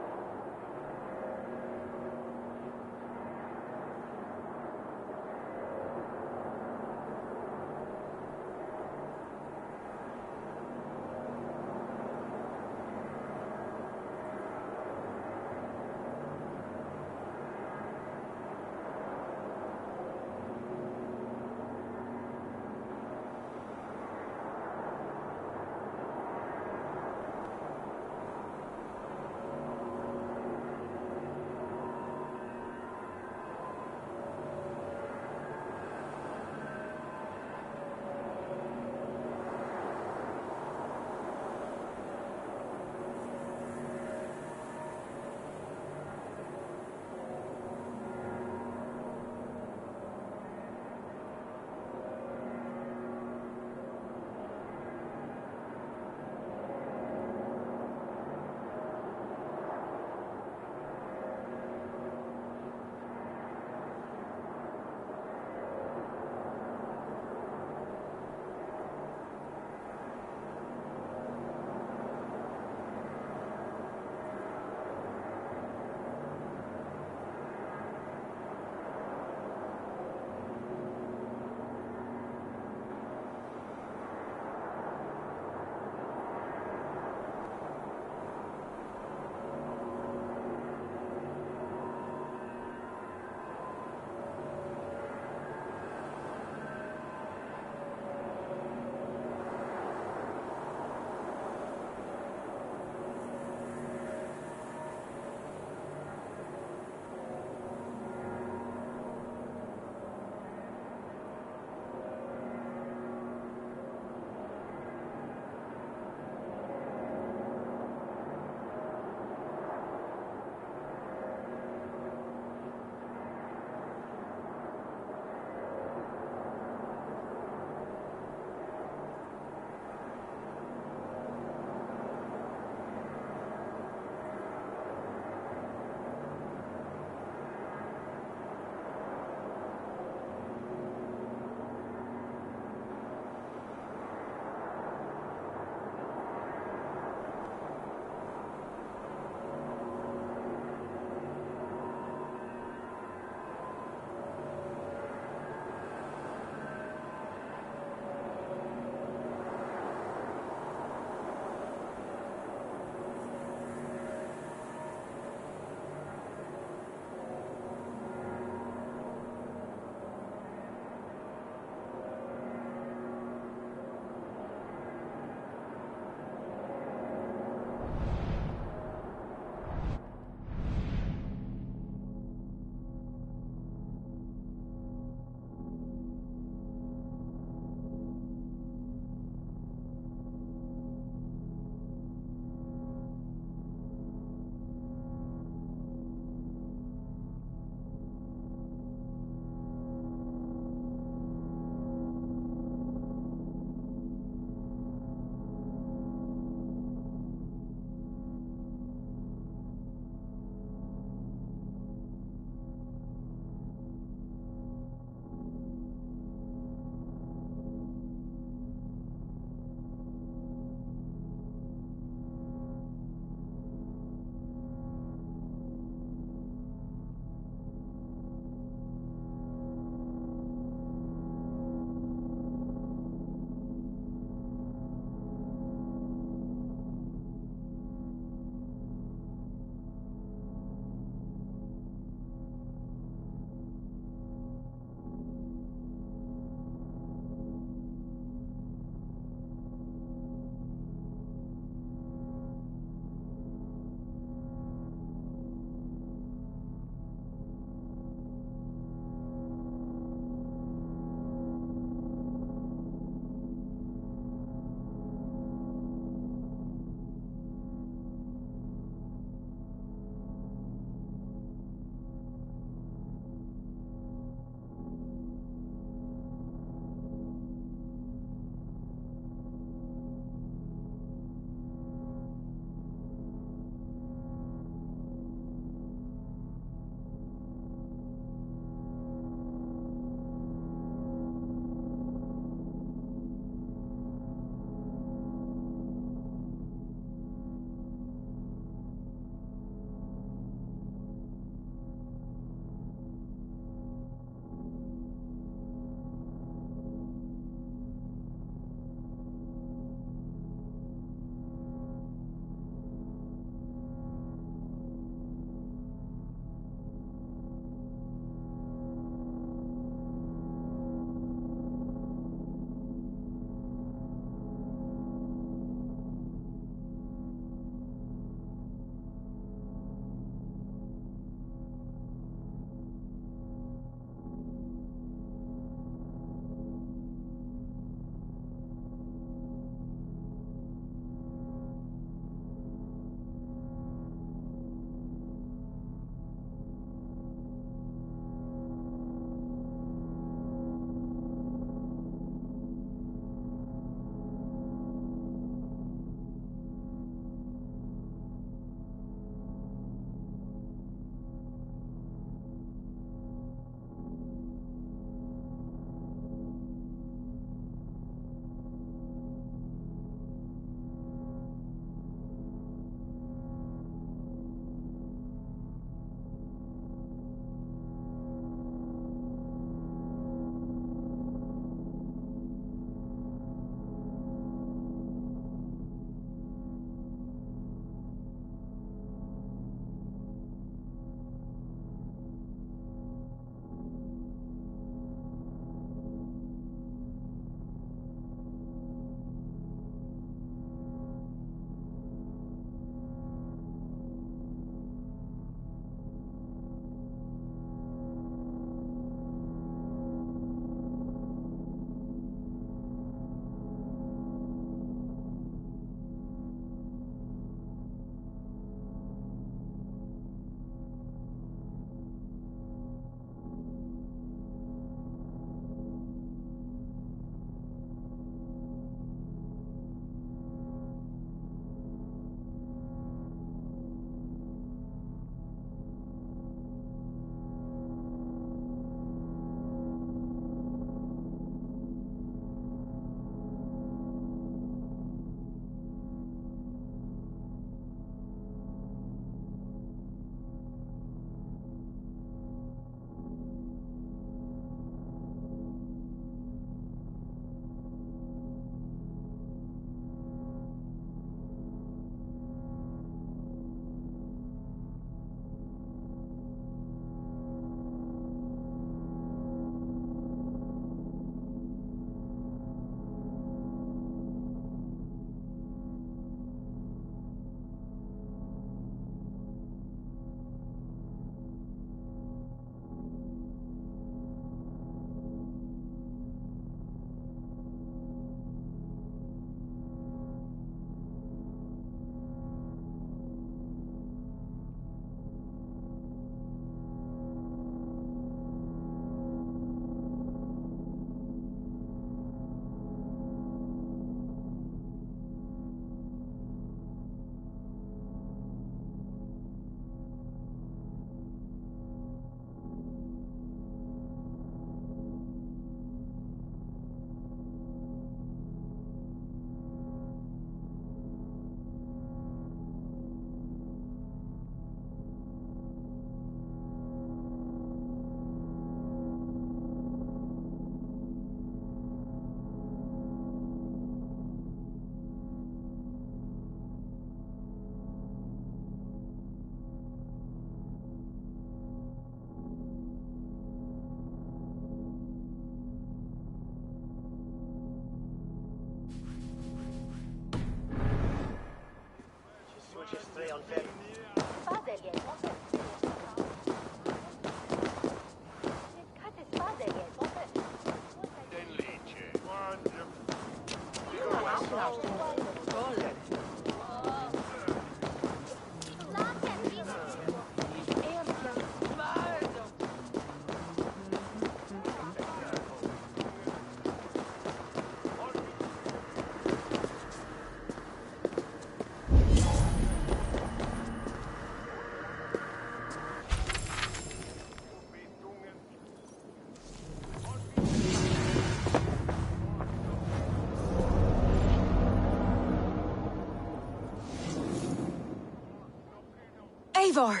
Eivor,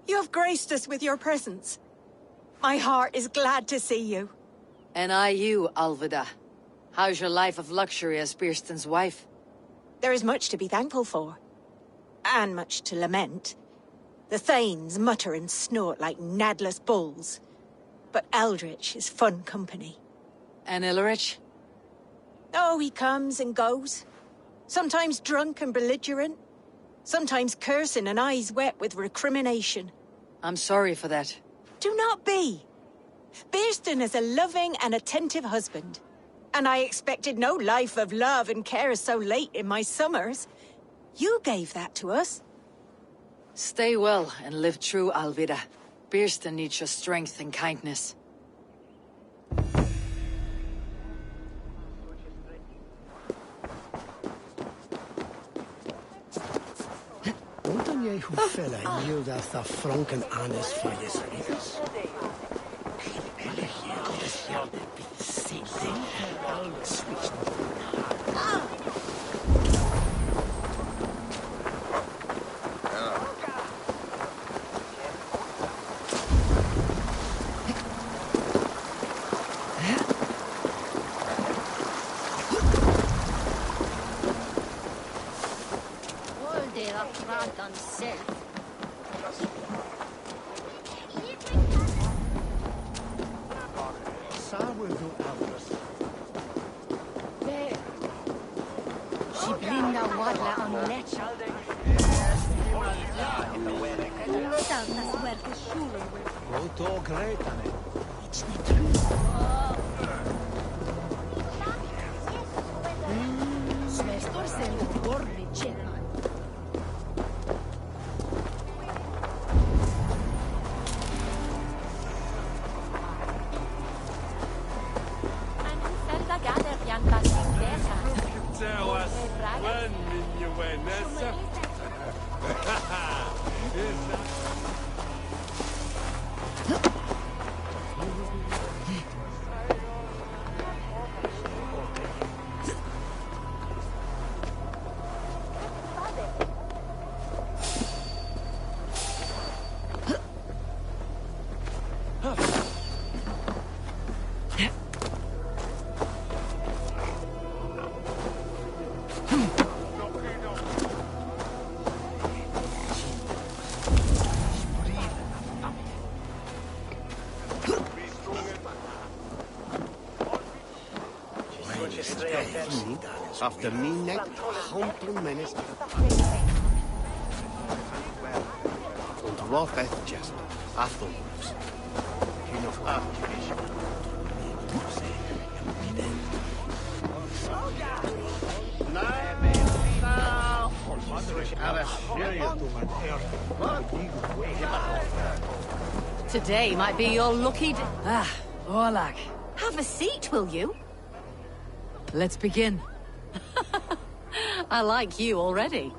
you have graced us with your presence. My heart is glad to see you. And I you, Alvida. How's your life of luxury as Beerston's wife? There is much to be thankful for. And much to lament. The Thanes mutter and snort like nadless bulls. But Eldritch is fun company. And Illerich? Oh, he comes and goes. Sometimes drunk and belligerent. Sometimes cursing and eyes wet with recrimination. I'm sorry for that. Do not be. Beerston is a loving and attentive husband. And I expected no life of love and care so late in my summers. You gave that to us. Stay well and live true, Alvida. Beerston needs your strength and kindness. Undan ég hú fela I mjög að það franken anes fælis ríðas. Eller hér kom det sjálf við síðan alveg svíst. After me neck, humble menace. Und Rothbeth just afterwards. You know Today might be your lucky day. Orlak. Have a seat, will you? Let's begin. I like you already.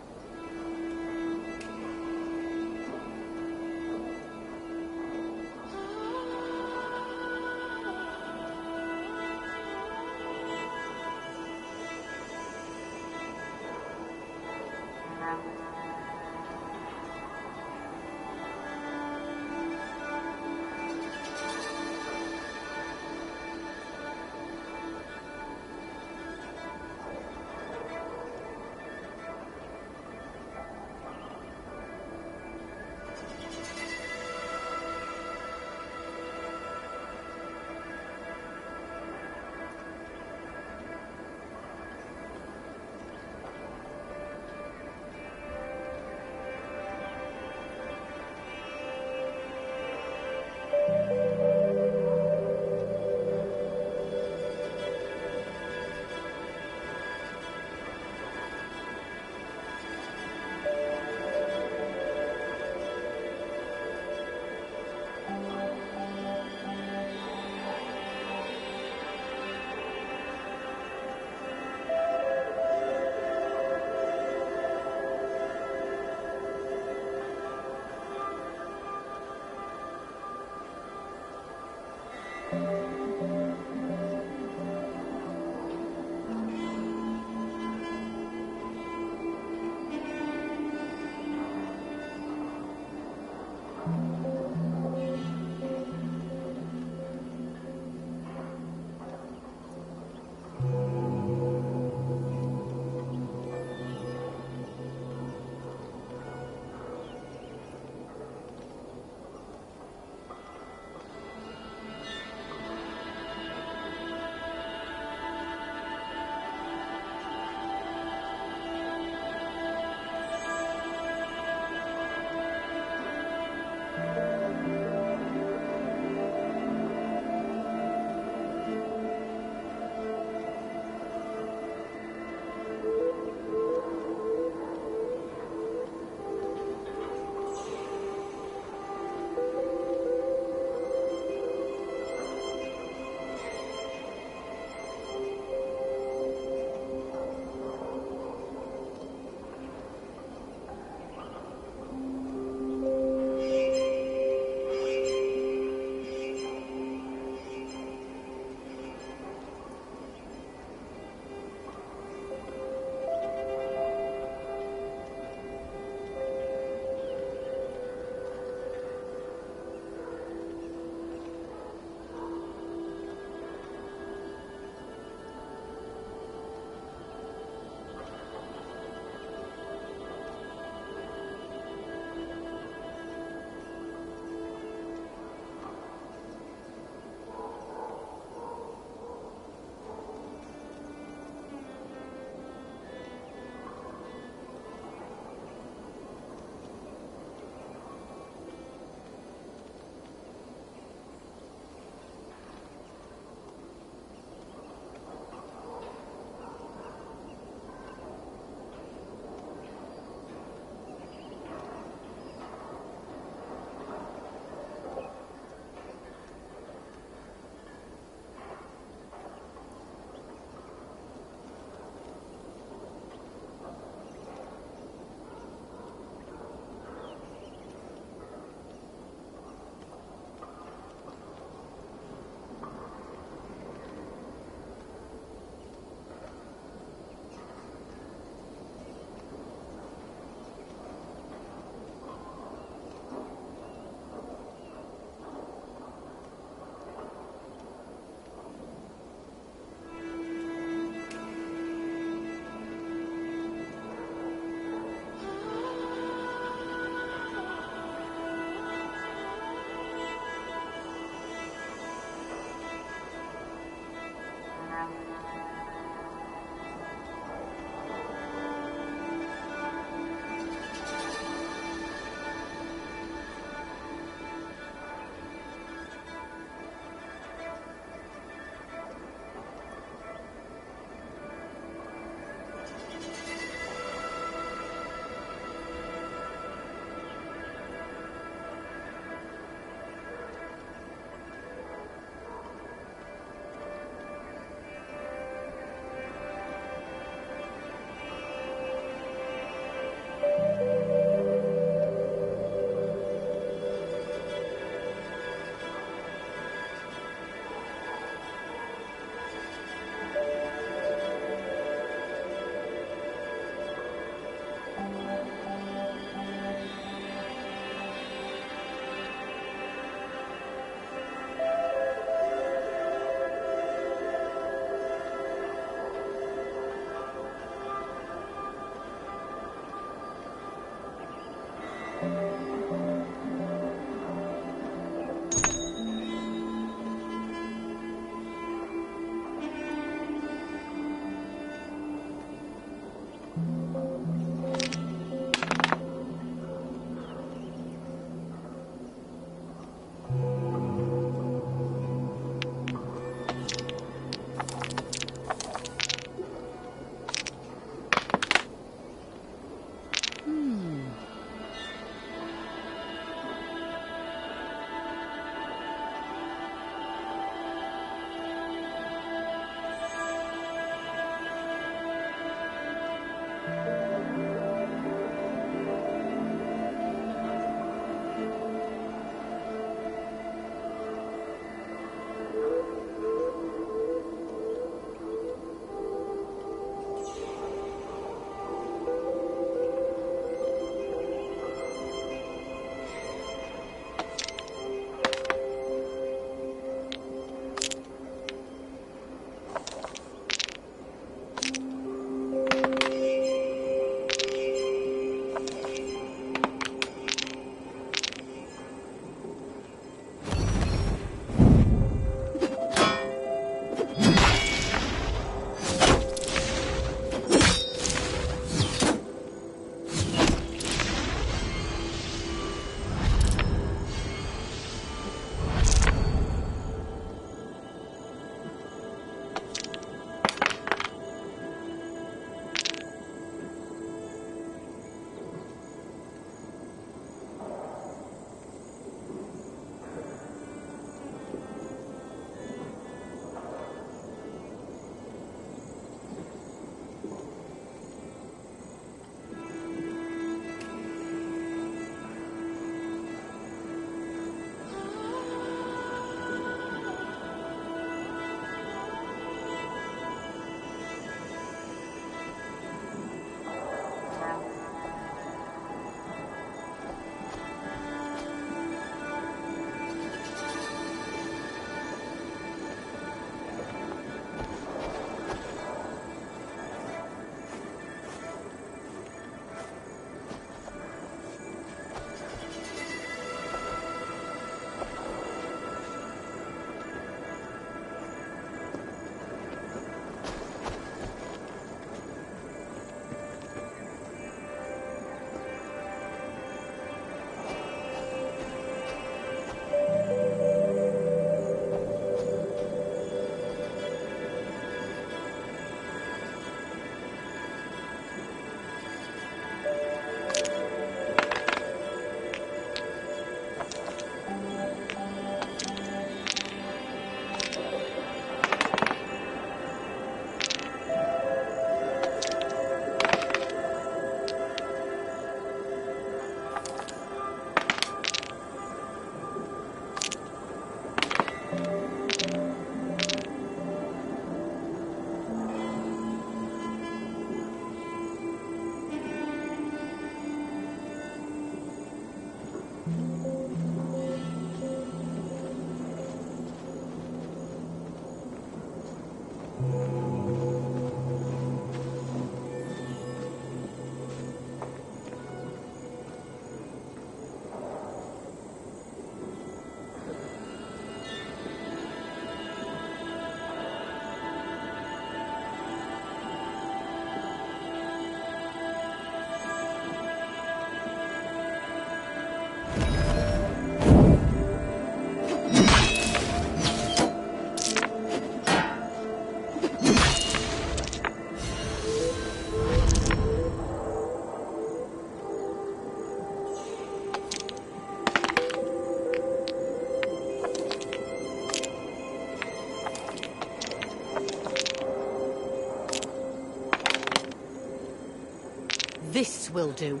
This will do.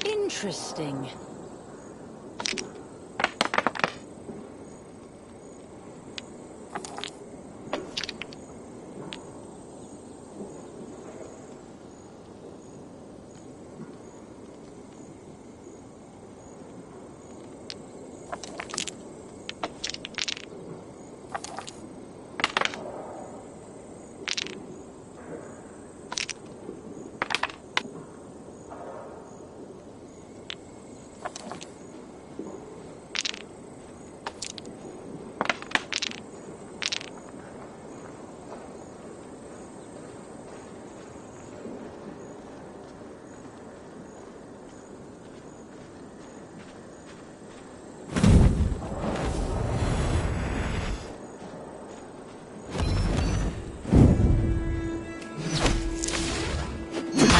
Interesting.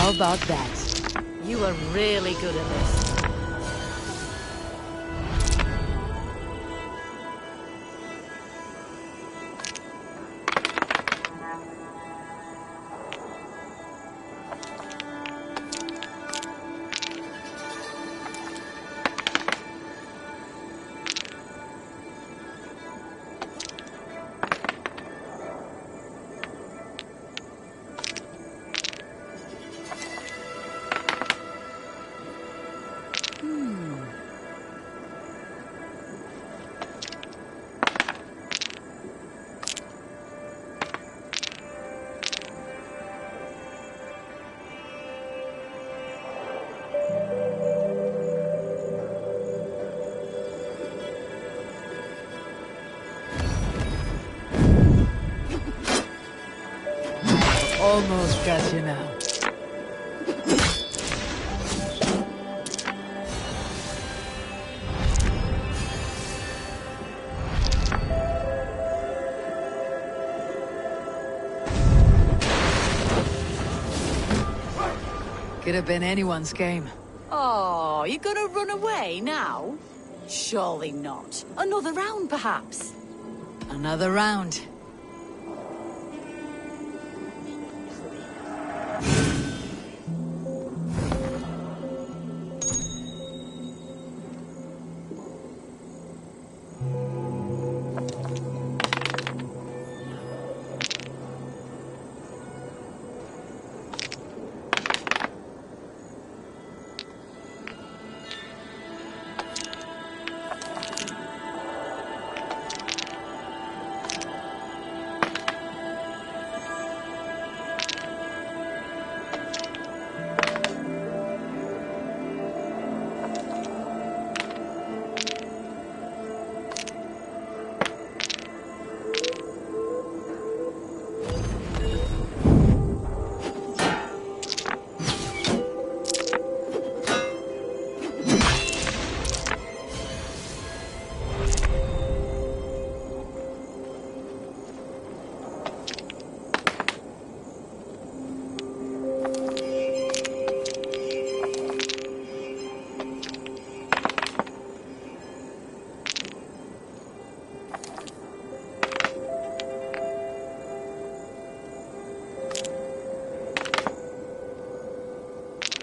How about that? You are really good at this. Almost got you now. Could have been anyone's game. Oh, you gonna run away now? Surely not. Another round, perhaps? Another round.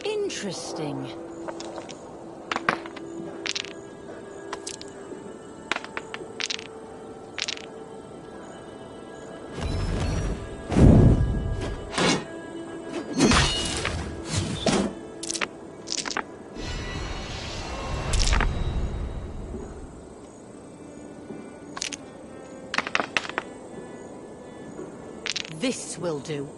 Interesting. This will do.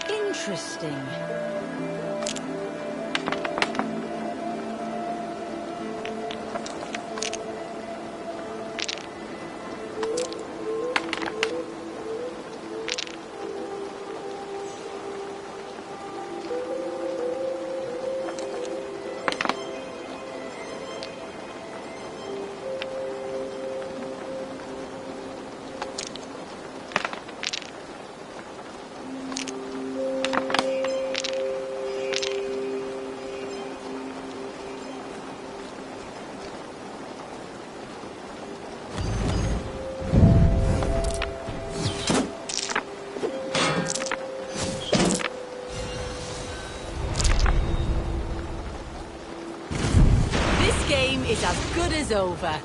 Interesting. Is as good as over.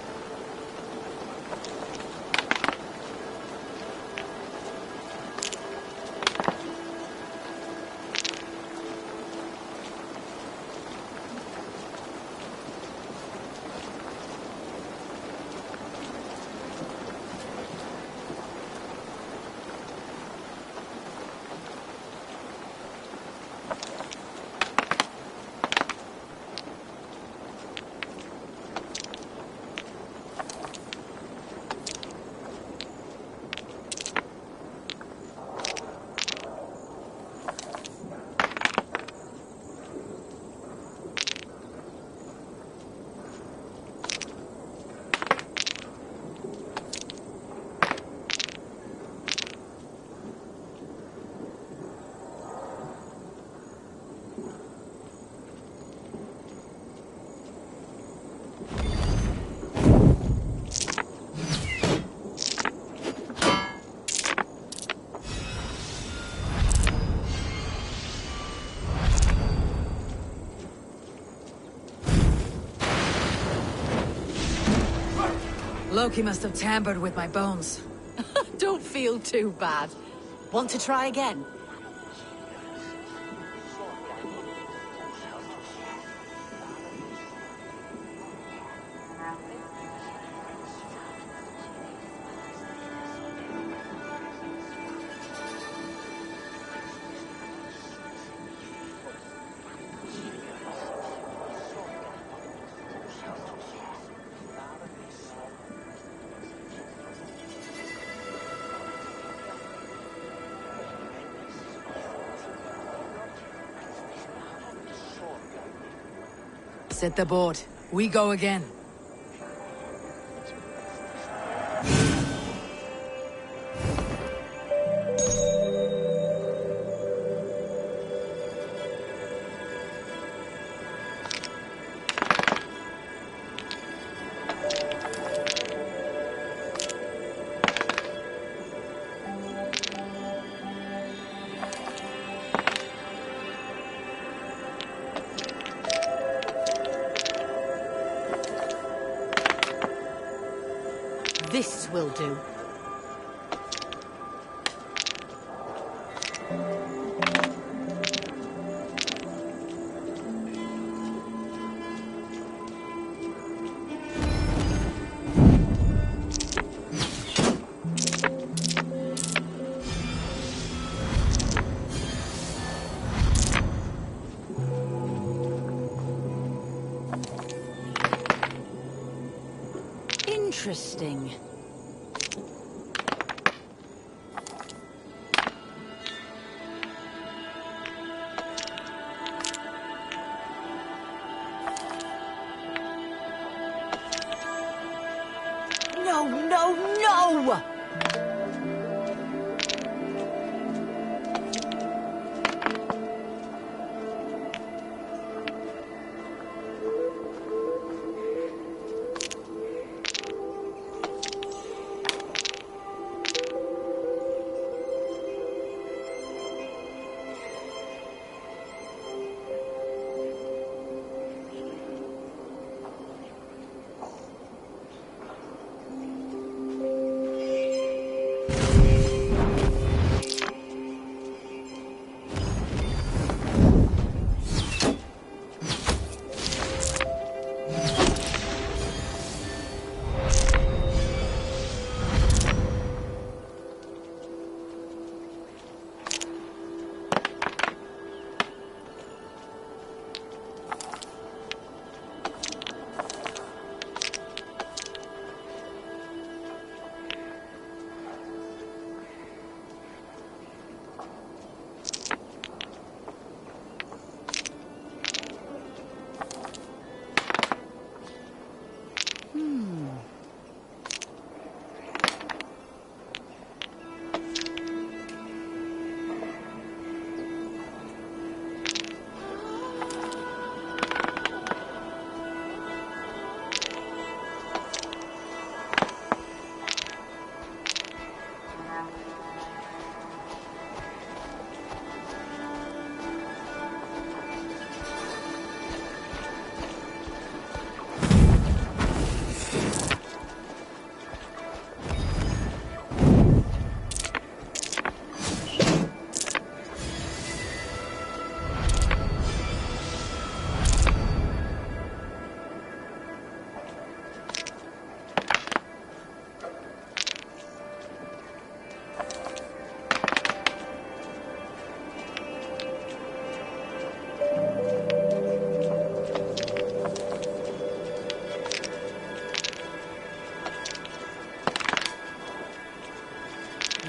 Loki must have tampered with my bones. Don't feel too bad. Want to try again? Set the board. We go again. will do. Interesting. No, no, no!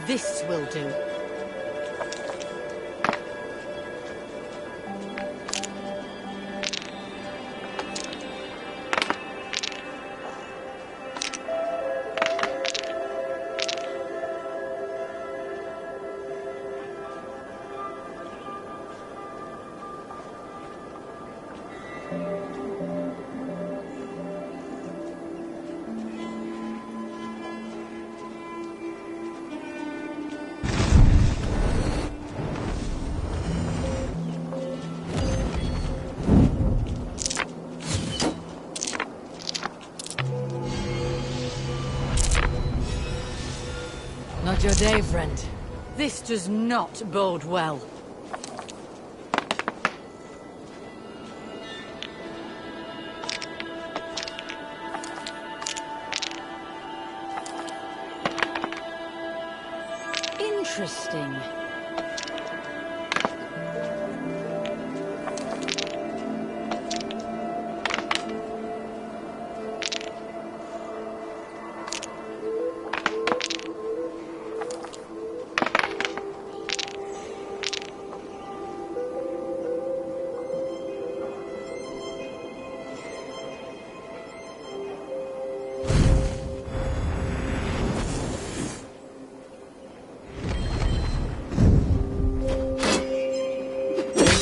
This will do. Not your day, friend. This does not bode well. Interesting.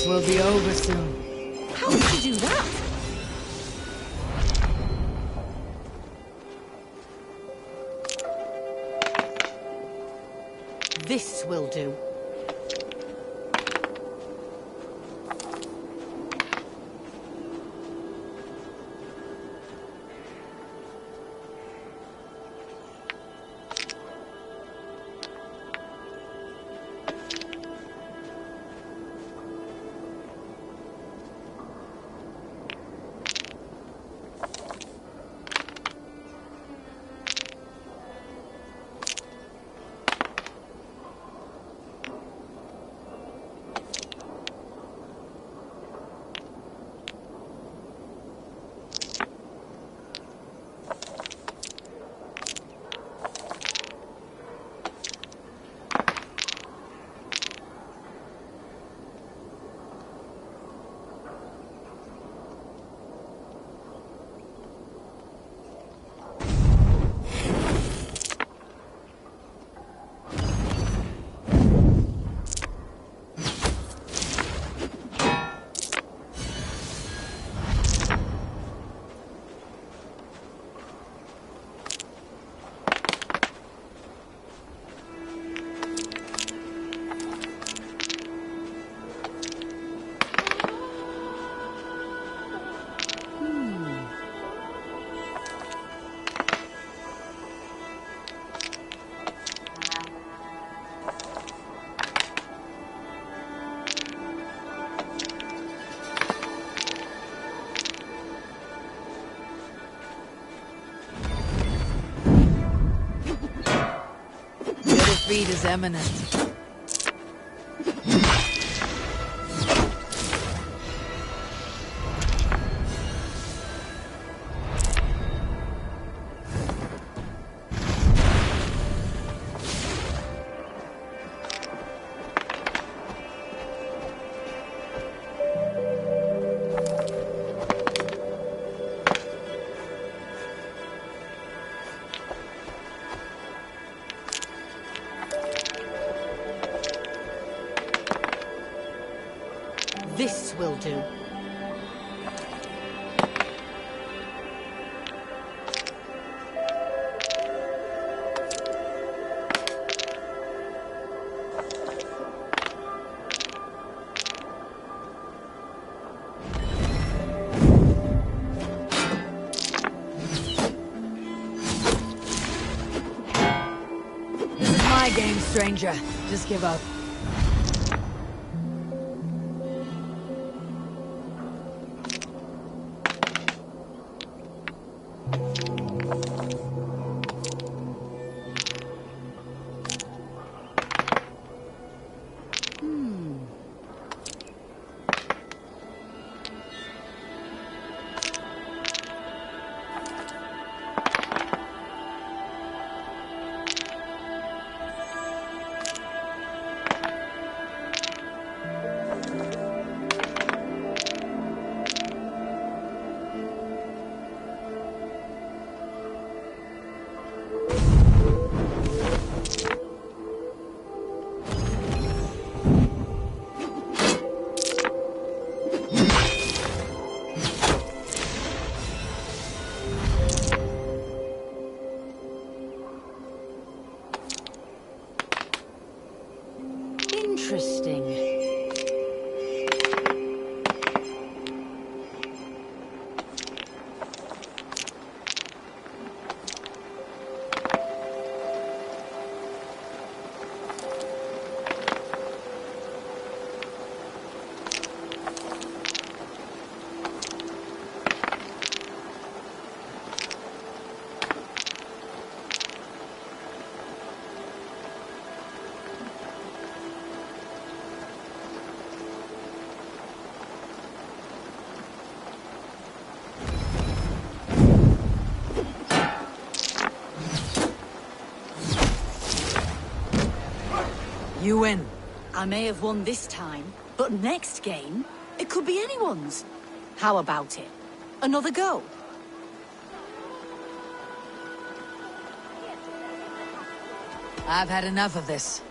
Will be over soon. How did you do that? This will do. Speed is eminent. This will do. This is my game, stranger. Just give up. Interesting. You win. I may have won this time, but next game, it could be anyone's. How about it? Another go? I've had enough of this.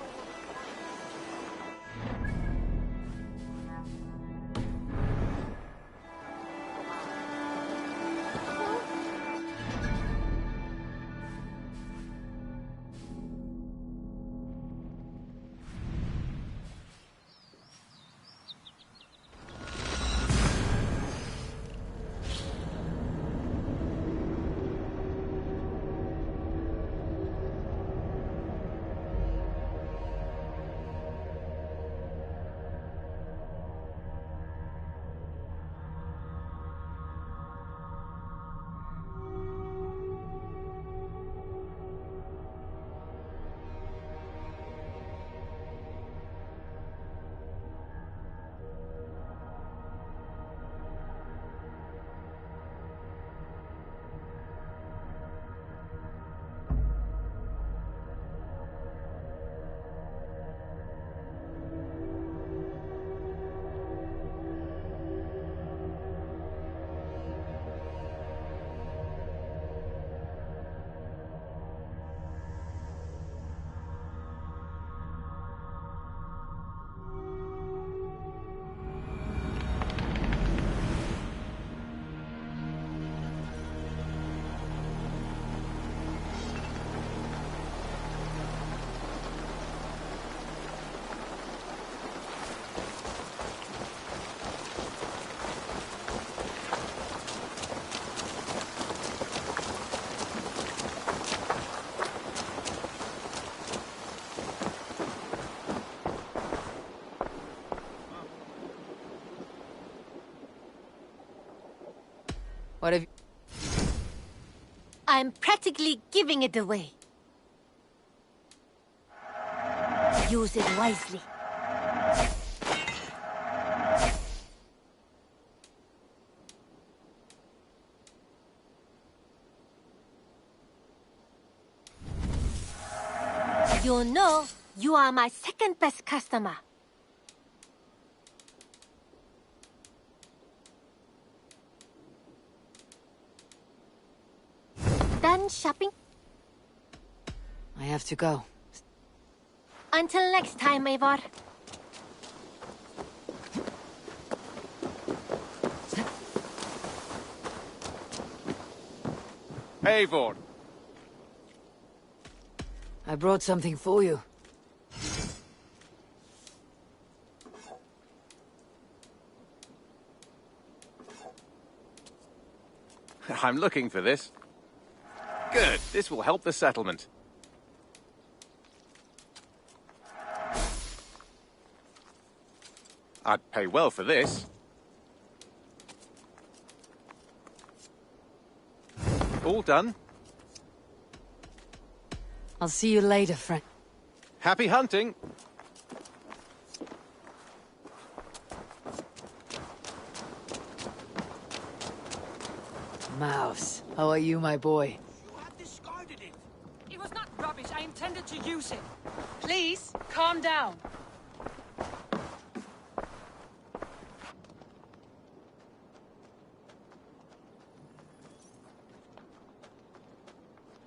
What have you... I'm practically giving it away. use it wisely. You know, you are my second best customer. Done shopping? I have to go. Until next time, Eivor. Eivor. I brought something for you. I'm looking for this. Good. This will help the settlement. I'd pay well for this. All done. I'll see you later, friend. Happy hunting. Mouse, how are you, my boy? It was not rubbish. I intended to use it. Please, calm down.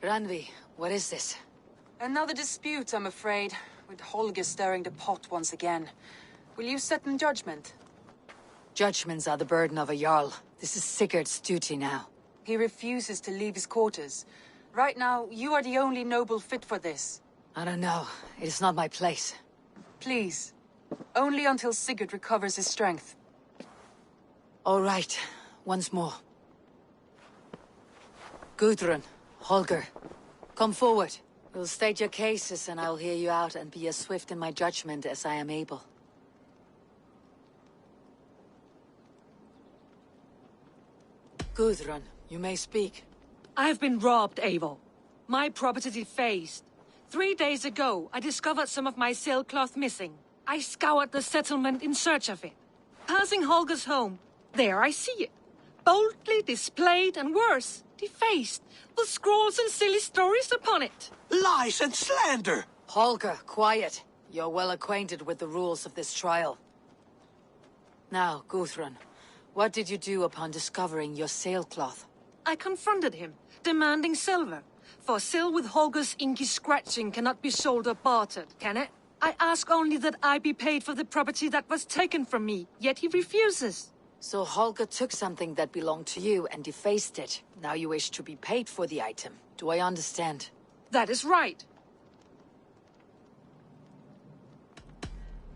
Randvi, what is this? Another dispute, I'm afraid, with Holger stirring the pot once again. Will you set in judgment? Judgments are the burden of a Jarl. This is Sigurd's duty now. He refuses to leave his quarters. Right now, you are the only noble fit for this. I don't know. It is not my place. Please. Only until Sigurd recovers his strength. All right. Once more. Gudrun, Holger, come forward. You'll state your cases and I'll hear you out and be as swift in my judgment as I am able. Gudrun, you may speak. I have been robbed, Eivor. My property defaced. 3 days ago, I discovered some of my sailcloth missing. I scoured the settlement in search of it. Passing Holger's home, there I see it. Boldly displayed and worse, defaced, with scrawls and silly stories upon it. Lies and slander! Holger, quiet. You're well acquainted with the rules of this trial. Now, Gudrun, what did you do upon discovering your sailcloth? I confronted him, demanding silver. For sil with Holger's inky scratching cannot be sold or bartered, can it? I ask only that I be paid for the property that was taken from me, yet he refuses. So Holger took something that belonged to you and defaced it. Now you wish to be paid for the item. Do I understand? That is right.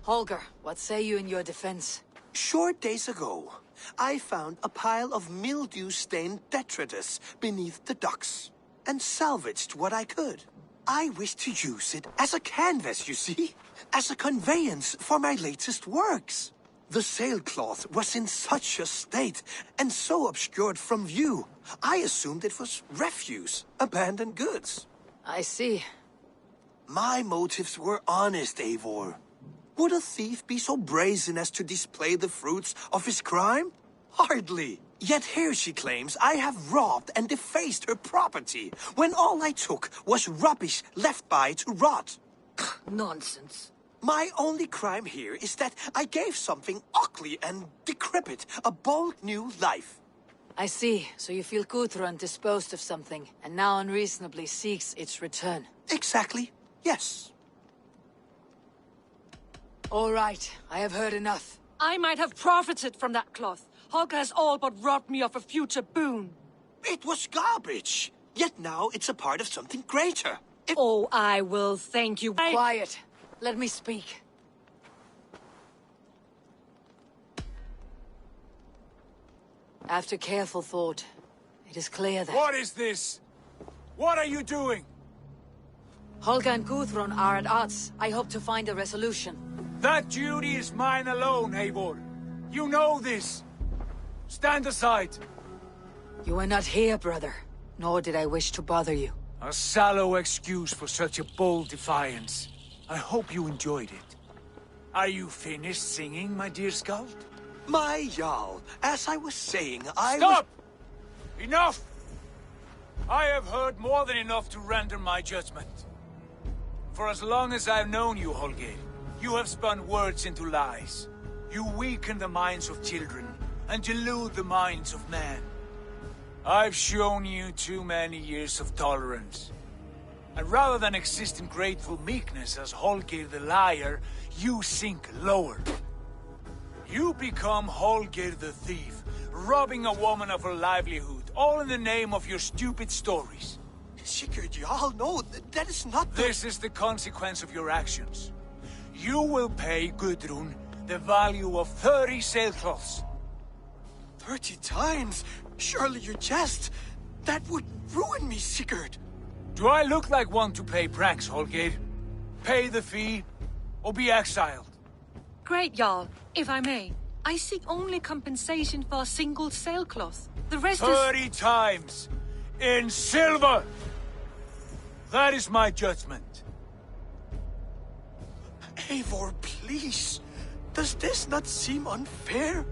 Holger, what say you in your defense? Short days ago, I found a pile of mildew-stained detritus beneath the docks, and salvaged what I could. I wish to use it as a canvas, you see? As a conveyance for my latest works. The sailcloth was in such a state, and so obscured from view, I assumed it was refuse, abandoned goods. I see. My motives were honest, Eivor. Would a thief be so brazen as to display the fruits of his crime? Hardly. Yet here she claims I have robbed and defaced her property, when all I took was rubbish left by to rot. Nonsense. My only crime here is that I gave something ugly and decrepit a bold new life. I see. So you feel Gudrun disposed of something, and now unreasonably seeks its return. Exactly. Yes. All right. I have heard enough. I might have profited from that cloth. Holger has all but robbed me of a future boon. It was garbage. Yet now it's a part of something greater. Oh, I will thank you. Quiet. Let me speak. After careful thought, it is clear that... What is this? What are you doing? Holger and Gudrun are at odds. I hope to find a resolution. That duty is mine alone, Eivor. You know this. Stand aside. You were not here, brother. Nor did I wish to bother you. A sallow excuse for such a bold defiance. I hope you enjoyed it. Are you finished singing, my dear Skald? My Jarl, as I was saying, Stop! Enough! I have heard more than enough to render my judgment. For as long as I've known you, Holger, you have spun words into lies. You weaken the minds of children and delude the minds of men. I've shown you too many years of tolerance. And rather than exist in grateful meekness as Holger the liar, you sink lower. You become Holger the thief, robbing a woman of her livelihood, all in the name of your stupid stories. Sigurd, Jarl, no, that is not the... This is the consequence of your actions. You will pay Gudrun the value of 30 sailcloths. 30 times? Surely you jest. That would ruin me, Sigurd. Do I look like one to pay pranks, Holger? Pay the fee, or be exiled? Great, Jarl. If I may, I seek only compensation for a single sailcloth. The rest 30 times! In silver! That is my judgment. Eivor, please. Does this not seem unfair?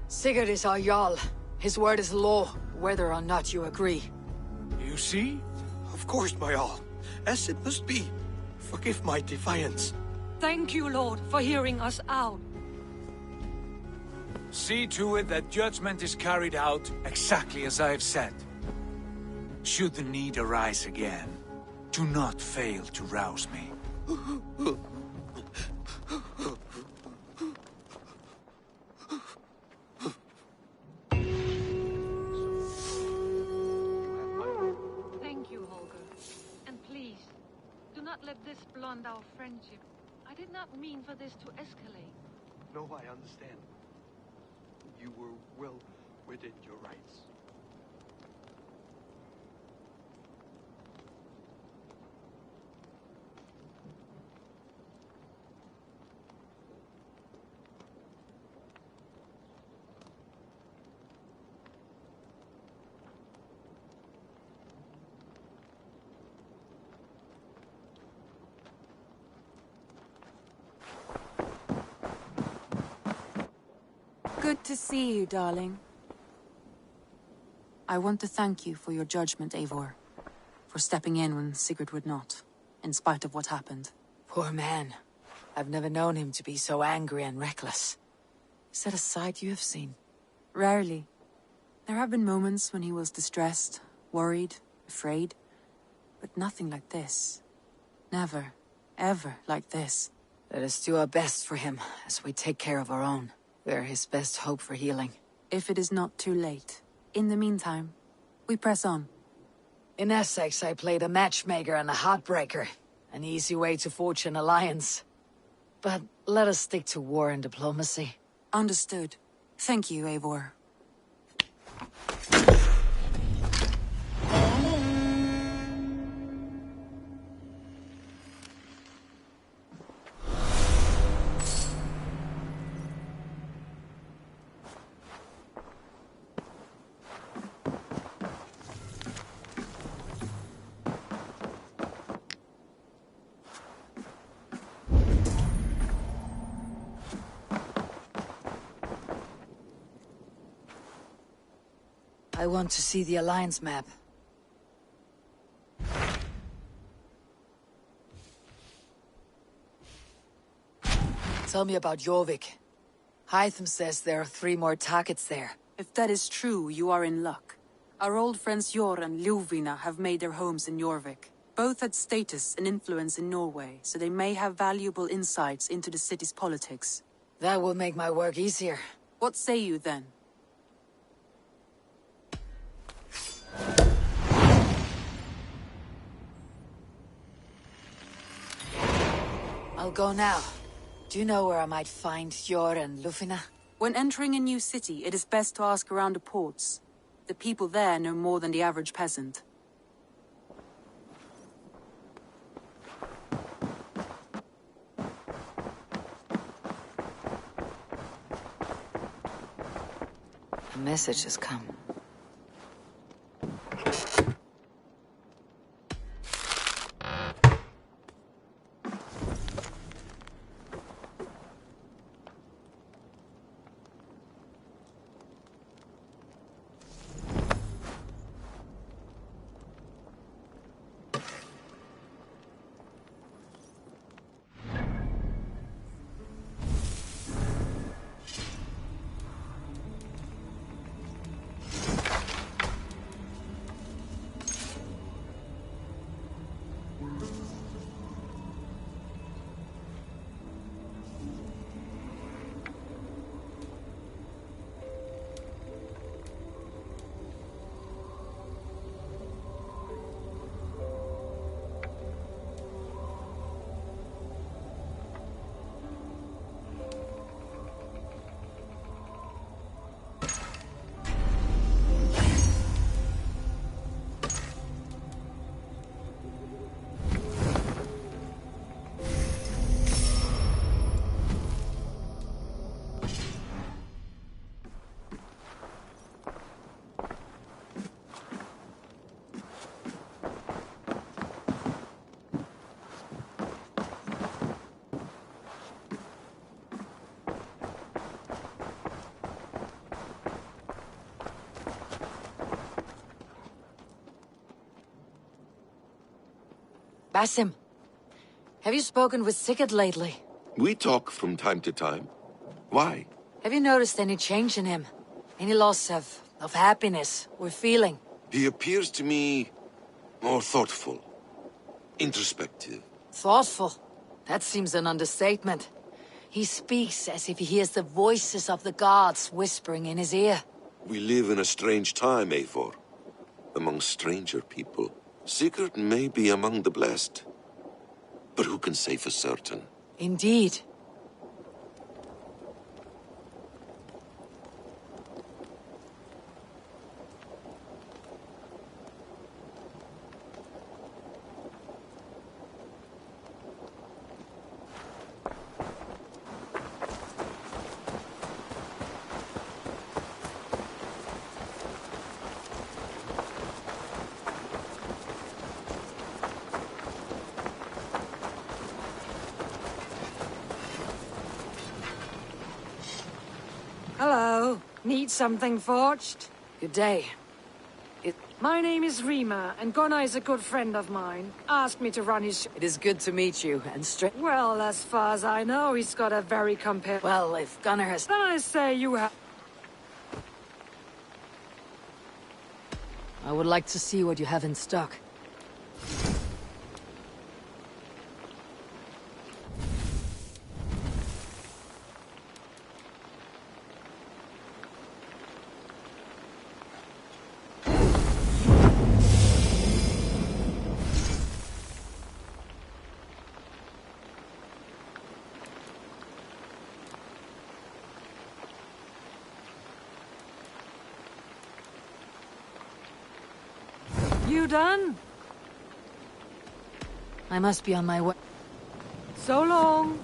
Sigurd is our Jarl. His word is law, whether or not you agree. You see? Of course, my Jarl. As it must be. Forgive my defiance. Thank you, Lord, for hearing us out. See to it that judgment is carried out exactly as I have said. Should the need arise again, do not fail to rouse me. Thank you, Holger. And please, do not let this blunt our friendship. I did not mean for this to escalate. No, I understand. You were well within your rights. Good to see you, darling. I want to thank you for your judgment, Eivor. For stepping in when Sigurd would not, in spite of what happened. Poor man. I've never known him to be so angry and reckless. Is that a side you have seen? Rarely. There have been moments when he was distressed, worried, afraid. But nothing like this. Never, ever like this. Let us do our best for him, as we take care of our own. We're his best hope for healing. If it is not too late. In the meantime, we press on. In Essex, I played a matchmaker and a heartbreaker. An easy way to forge an alliance. But let us stick to war and diplomacy. Understood. Thank you, Eivor. I want to see the Alliance map. Tell me about Jorvik. Hytham says there are 3 more targets there. If that is true, you are in luck. Our old friends Jor and Ljuvina have made their homes in Jorvik. Both had status and influence in Norway, so they may have valuable insights into the city's politics. That will make my work easier. What say you then? I'll go now. Do you know where I might find Jor and Ljuvina? When entering a new city, it is best to ask around the ports. The people there know more than the average peasant. A message has come. Basim, have you spoken with Sigurd lately? We talk from time to time. Why? Have you noticed any change in him? Any loss of happiness or feeling? He appears to me more thoughtful, introspective. Thoughtful? That seems an understatement. He speaks as if he hears the voices of the gods whispering in his ear. We live in a strange time, Eivor. Among stranger people. Sigurd may be among the blessed. But who can say for certain? Indeed. Hello. Need something forged? Good day. My name is Rima, and Gunnar is a good friend of mine. Asked me to run his... It is good to meet you, and Well, as far as I know, he's got a very Well, if Gunnar has... Then I say you have... I would like to see what you have in stock. You done? I must be on my way. So long.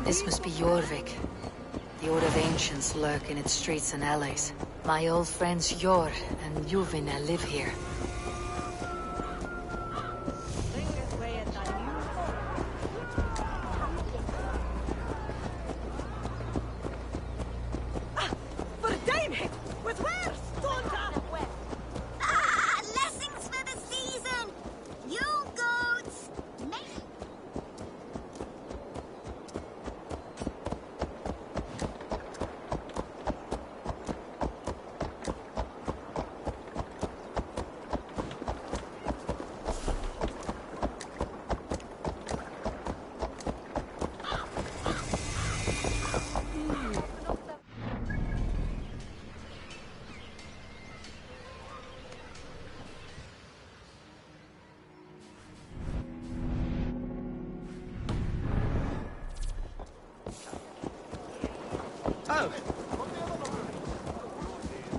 This must be Jorvik. The Order of Ancients lurk in its streets and alleys. My old friends Jor and Ljuvina live here.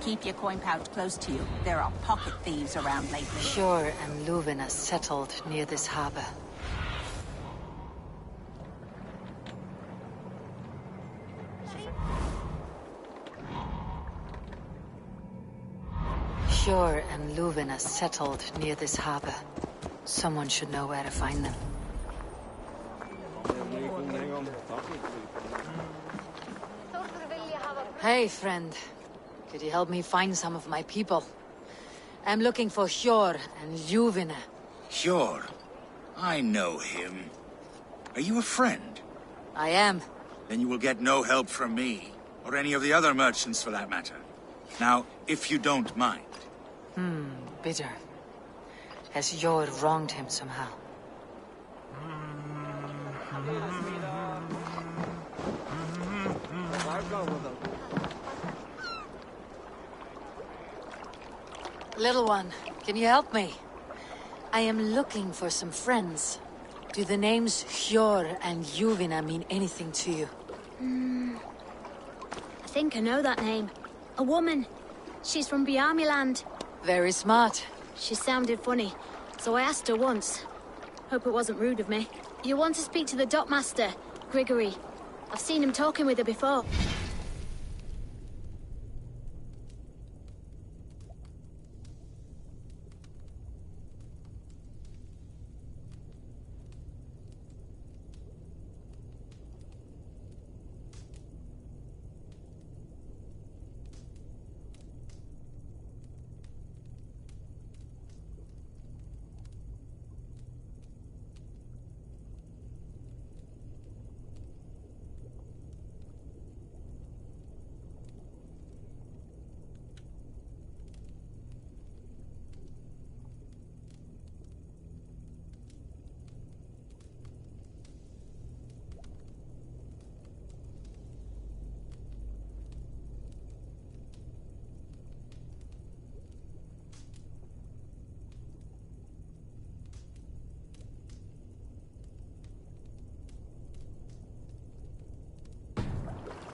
Keep your coin pouch close to you. There are pocket thieves around lately. Sjor and Ljuvina settled near this harbor. Sjor and Ljuvina settled near this harbor. Someone should know where to find them. Hey, friend. Could you help me find some of my people? I'm looking for Sjor and Ljuvina. Sjor? I know him. Are you a friend? I am. Then you will get no help from me, or any of the other merchants for that matter. Now, if you don't mind. Bitter. Has Jor wronged him somehow? Little one, can you help me? I am looking for some friends. Do the names Hjor and Ljuvina mean anything to you? I think I know that name. A woman. She's from Biamiland. Very smart. She sounded funny, so I asked her once. Hope it wasn't rude of me. You want to speak to the dockmaster, Grigory. I've seen him talking with her before.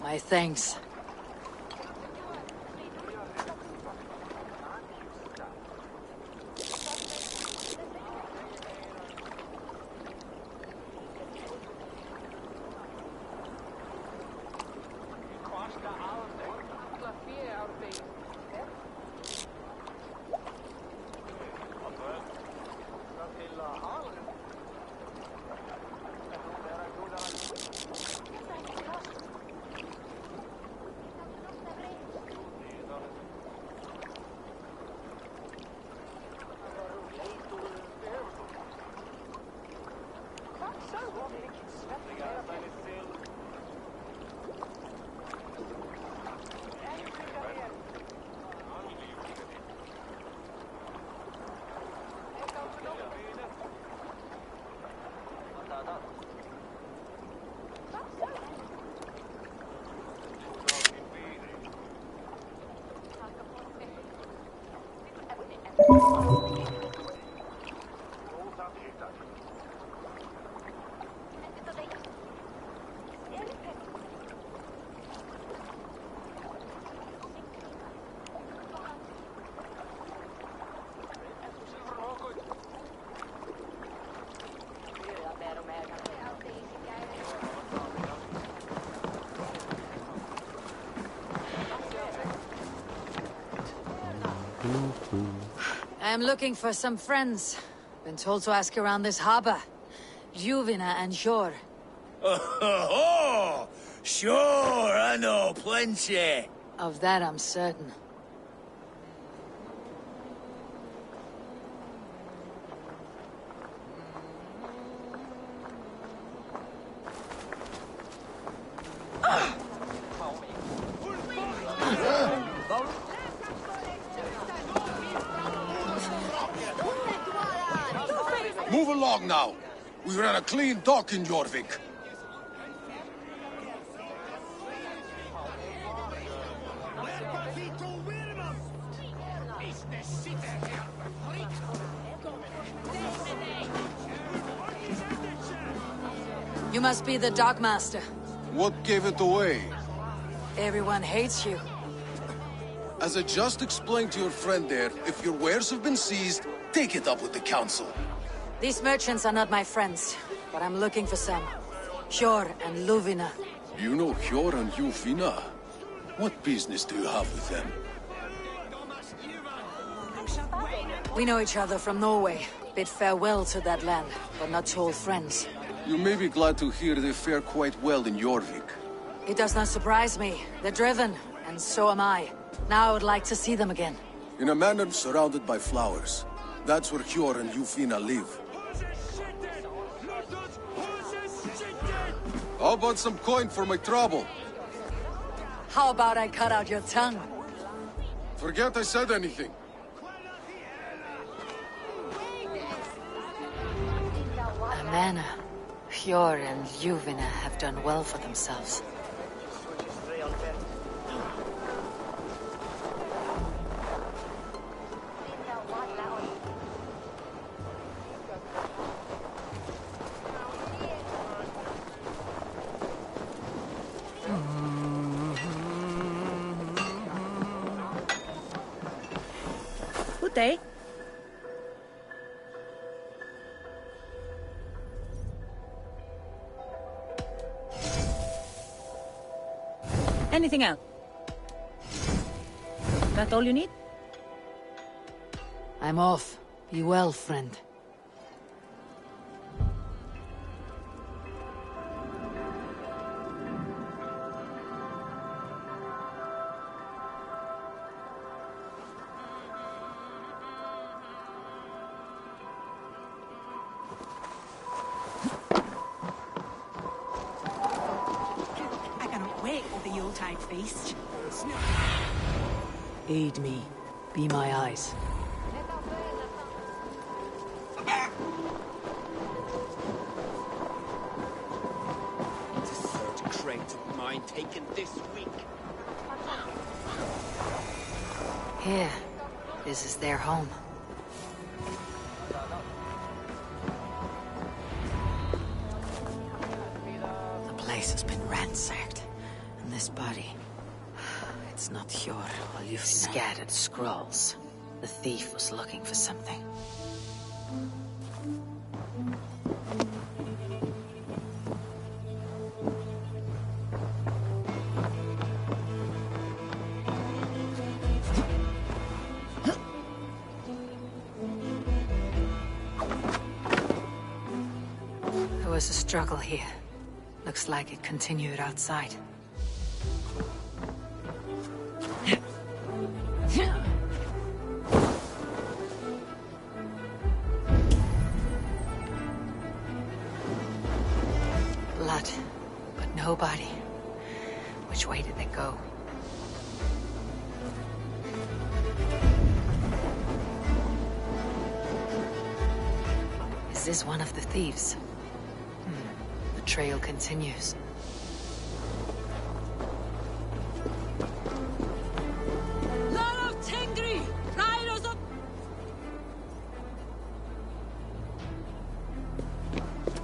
My thanks. I'm looking for some friends. Been told to ask around this harbor. Juvina and Jor. Oh, sure, I know plenty. Of that I'm certain. Move along now. We ran a clean dock in Jorvik. You must be the dockmaster. What gave it away? Everyone hates you. As I just explained to your friend there, if your wares have been seized, take it up with the council. These merchants are not my friends, but I'm looking for some. Hjor and Luvina. You know Hjor and Juvina? What business do you have with them? We know each other from Norway. Bid farewell to that land, but not to old friends. You may be glad to hear they fare quite well in Jorvik. It does not surprise me. They're driven, and so am I. Now I would like to see them again. In a manor surrounded by flowers. That's where Hjor and Juvina live. How about some coin for my trouble? How about I cut out your tongue? Forget I said anything. A manor. Hjor and Juvina have done well for themselves. Good day. Anything else? That all you need? I'm off. Be well, friend. I cannot wait for the Yuletide feast. Aid me. Be my eyes. It's a third crate of mine taken this week. Here. This is their home. The place has been ransacked. And this body... It's not Hjor or Juvina. Scattered scrolls. The thief was looking for something. There was a struggle here. Looks like it continued outside. Blood, but no body. Which way did they go? Is this one of the thieves? The trail continues.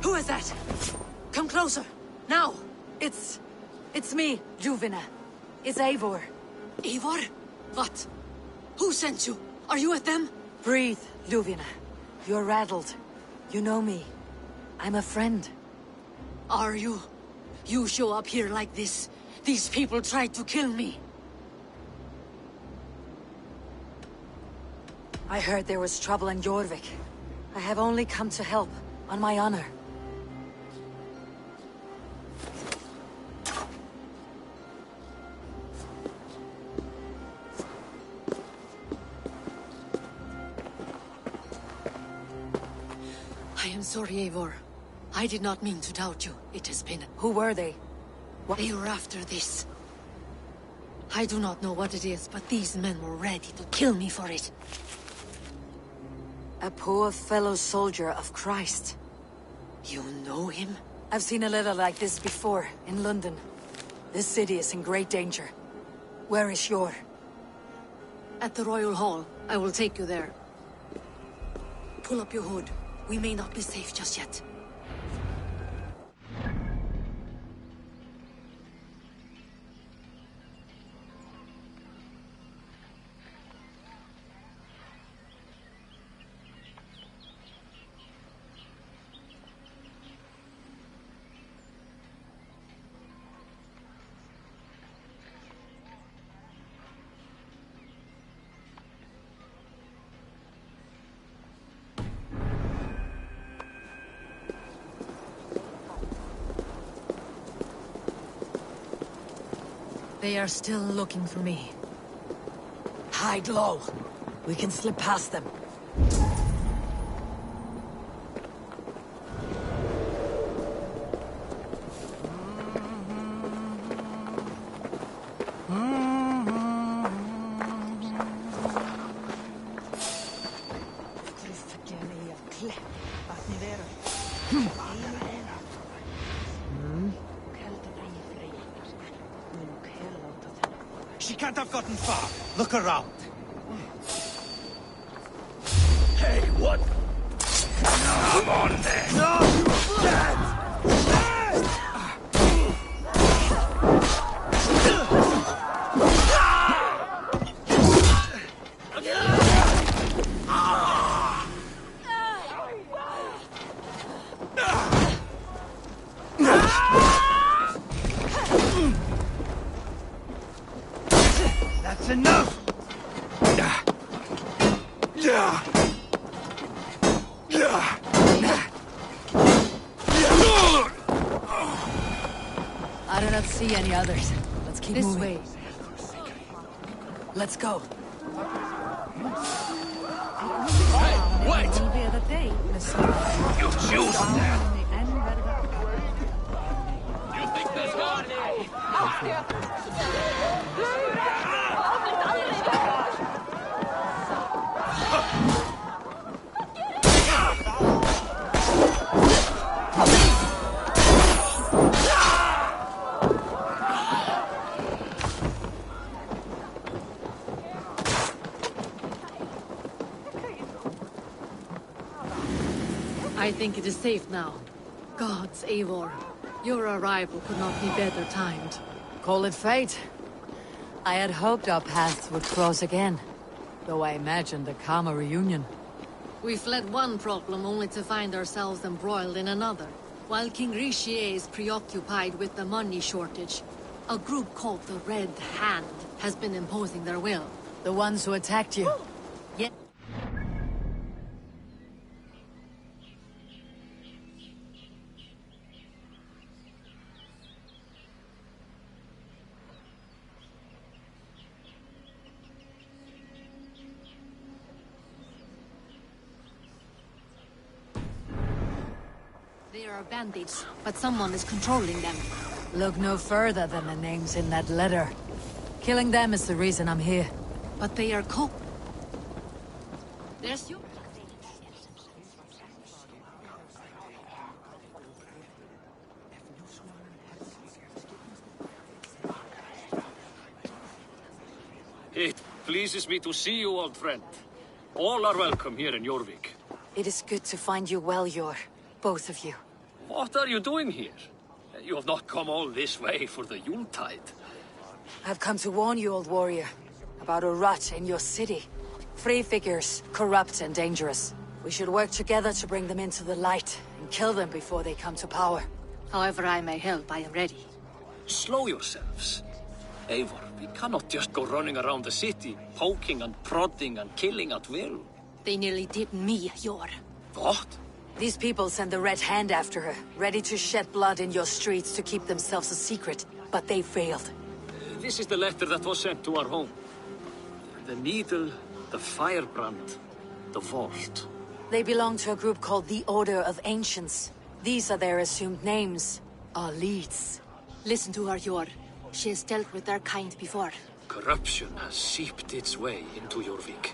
Who is that? Come closer. Now. It's me, Juvina. It's Eivor. Eivor? What? Who sent you? Are you with them? Breathe, Juvina. You're rattled. You know me. I'm a friend. Are you? You show up here like this. These people tried to kill me. I heard there was trouble in Jorvik. I have only come to help, on my honor. I am sorry, Eivor. I did not mean to doubt you. It has been... Who were they? What? They were after this. I do not know what it is, but these men were ready to kill me for it. A poor fellow soldier of Christ. You know him? I've seen a letter like this before, in London. This city is in great danger. Where is Yor? At the Royal Hall. I will take you there. Pull up your hood. We may not be safe just yet. They are still looking for me. Hide low. We can slip past them. She can't have gotten far. Look around. Hey, what? Come on, then. No, you're dead! That's enough! I do not see any others. Let's keep This moving. way. Let's go. Hey, wait! You choose that! You think this one? I think it is safe now. Gods, Eivor. Your arrival could not be better timed. Call it fate. I had hoped our paths would cross again. Though I imagined a calmer reunion. We fled one problem only to find ourselves embroiled in another. While King Richier is preoccupied with the money shortage, a group called the Red Hand has been imposing their will. The ones who attacked you? Yeah. They are bandits, but someone is controlling them. Look no further than the names in that letter. Killing them is the reason I'm here. But they are There's you. It pleases me to see you, old friend. All are welcome here in Jorvik. It is good to find you well, Yor. Both of you. What are you doing here? You have not come all this way for the Yuletide. I've come to warn you, old warrior, about a rot in your city. Free figures, corrupt and dangerous. We should work together to bring them into the light and kill them before they come to power. However I may help, I am ready. Slow yourselves. Eivor, we cannot just go running around the city, poking and prodding and killing at will. They nearly did me, Yor. What? These people sent the Red Hand after her, ready to shed blood in your streets to keep themselves a secret, but they failed. This is the letter that was sent to our home. The needle, the firebrand, the vault. They belong to a group called the Order of Ancients. These are their assumed names. Our leads. Listen to her, Yor. She has dealt with their kind before. Corruption has seeped its way into Jorvik.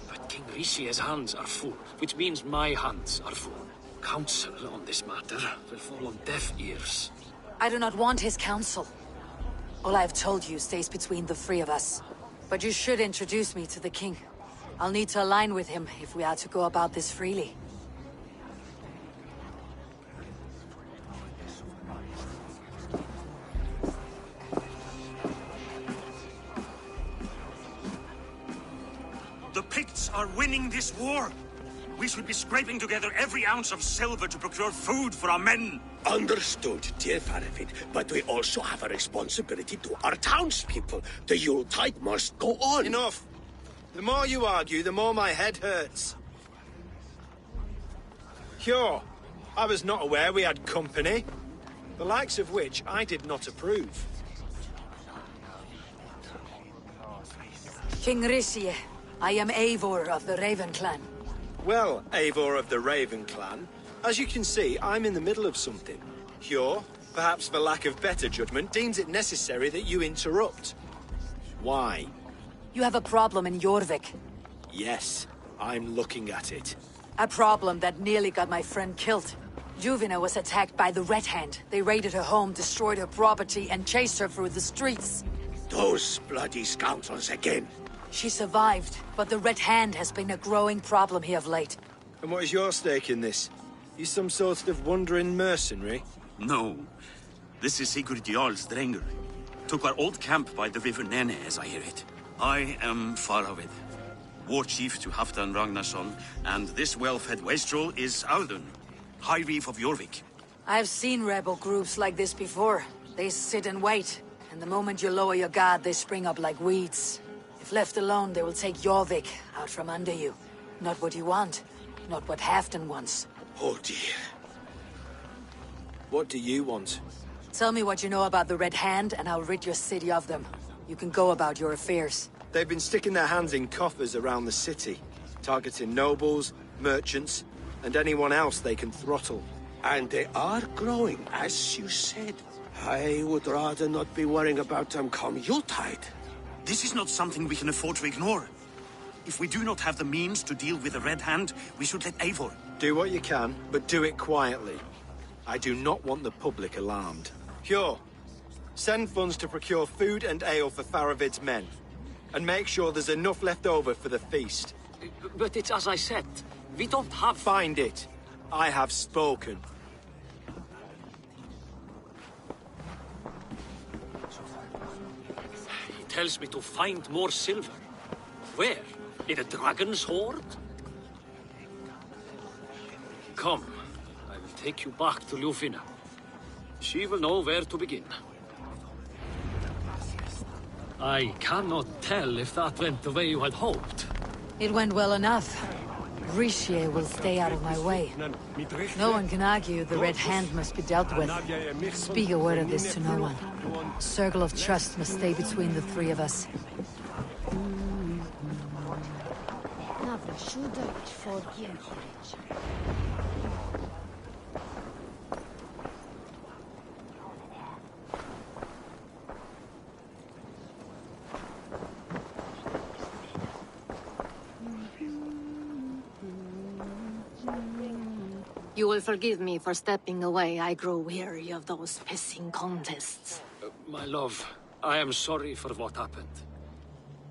But King Rishi's hands are full, which means my hands are full. Counsel on this matter will fall on deaf ears. I do not want his counsel. All I have told you stays between the three of us. But you should introduce me to the king. I'll need to align with him if we are to go about this freely. The Picts are winning this war. We should be scraping together every ounce of silver to procure food for our men. Understood, dear Faravid, but we also have a responsibility to our townspeople. The Yuletide must go on. Enough! The more you argue, the more my head hurts. Sure, I was not aware we had company, the likes of which I did not approve. King Rishi, I am Eivor of the Raven Clan. Well, Eivor of the Raven Clan, as you can see, I'm in the middle of something. Hjor, perhaps for lack of better judgment, deems it necessary that you interrupt. Why? You have a problem in Jorvik. Yes, I'm looking at it. A problem that nearly got my friend killed. Juvina was attacked by the Red Hand. They raided her home, destroyed her property, and chased her through the streets. Those bloody scoundrels again. She survived, but the Red Hand has been a growing problem here of late. And what is your stake in this? You some sort of wandering mercenary? No. This is Sigurd Jarl's Drenger. Took our old camp by the river Nene, as I hear it. I am Faravid, war chief to Halfdan Ragnarsson, and this well-fed wastrel is Audun, High Reef of Jorvik. I've seen rebel groups like this before. They sit and wait, and the moment you lower your guard, they spring up like weeds. If left alone, they will take Jorvik out from under you. Not what you want, not what Halfdan wants. Oh dear. What do you want? Tell me what you know about the Red Hand, and I'll rid your city of them. You can go about your affairs. They've been sticking their hands in coffers around the city, targeting nobles, merchants, and anyone else they can throttle. And they are growing, as you said. I would rather not be worrying about them come Yuletide. This is not something we can afford to ignore. If we do not have the means to deal with the Red Hand, we should let Eivor. Do what you can, but do it quietly. I do not want the public alarmed. Hjor, send funds to procure food and ale for Faravid's men. And make sure there's enough left over for the feast. But it's as I said, we don't have... Find it. I have spoken. He tells me to find more silver. Where? In a dragon's hoard? Come, I will take you back to Ljufina. She will know where to begin. I cannot tell if that went the way you had hoped. It went well enough. Rishi will stay out of my way. No one can argue the Red Hand must be dealt with. Speak a word of this to no one. Circle of trust must stay between the three of us. You will forgive me for stepping away. I grow weary of those pissing contests. My love, I am sorry for what happened.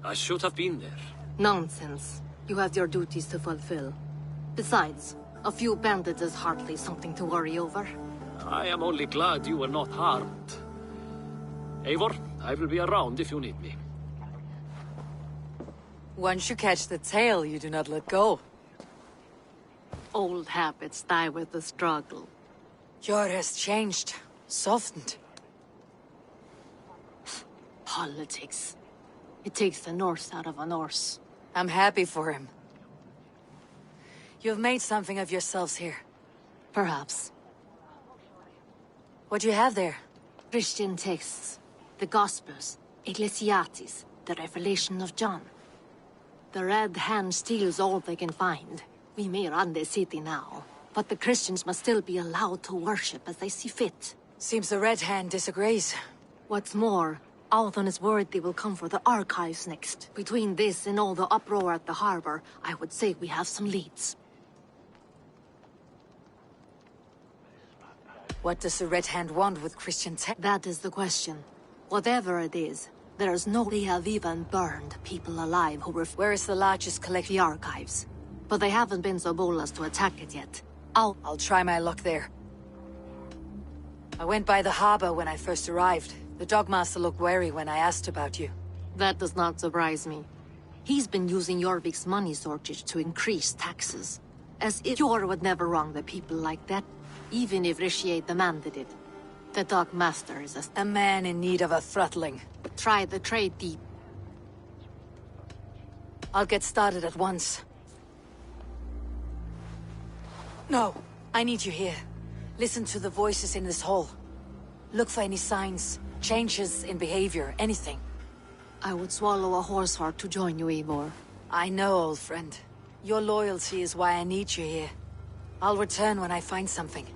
I should have been there. Nonsense. You have your duties to fulfill. Besides, a few bandits is hardly something to worry over. I am only glad you were not harmed. Eivor, I will be around if you need me. Once you catch the tail, you do not let go. Old habits die with the struggle. Jor has changed. Softened. Politics. It takes the Norse out of a Norse. I'm happy for him. You've made something of yourselves here. Perhaps. What do you have there? Christian texts, the Gospels, Ecclesiastes, the Revelation of John. The Red Hand steals all they can find. We may run the city now, but the Christians must still be allowed to worship as they see fit. Seems the Red Hand disagrees. What's more, Alton is worried they will come for the archives next. Between this and all the uproar at the harbor, I would say we have some leads. What does the Red Hand want with Christian tech? That is the question. Whatever it is, there's no... They have even burned people alive who were... Where is the largest collection? The archives. But they haven't been so bold as to attack it yet. I'll try my luck there. I went by the harbor when I first arrived. The Dogmaster looked wary when I asked about you. That does not surprise me. He's been using Jorvik's money shortage to increase taxes. As if Jor would never wrong the people like that, even if Rishiate demanded it. The Dogmaster is a man in need of a throttling. Try the trade deep. I'll get started at once. No, I need you here. Listen to the voices in this hall. Look for any signs, changes in behavior, anything. I would swallow a horse heart to join you, Eivor. I know, old friend. Your loyalty is why I need you here. I'll return when I find something.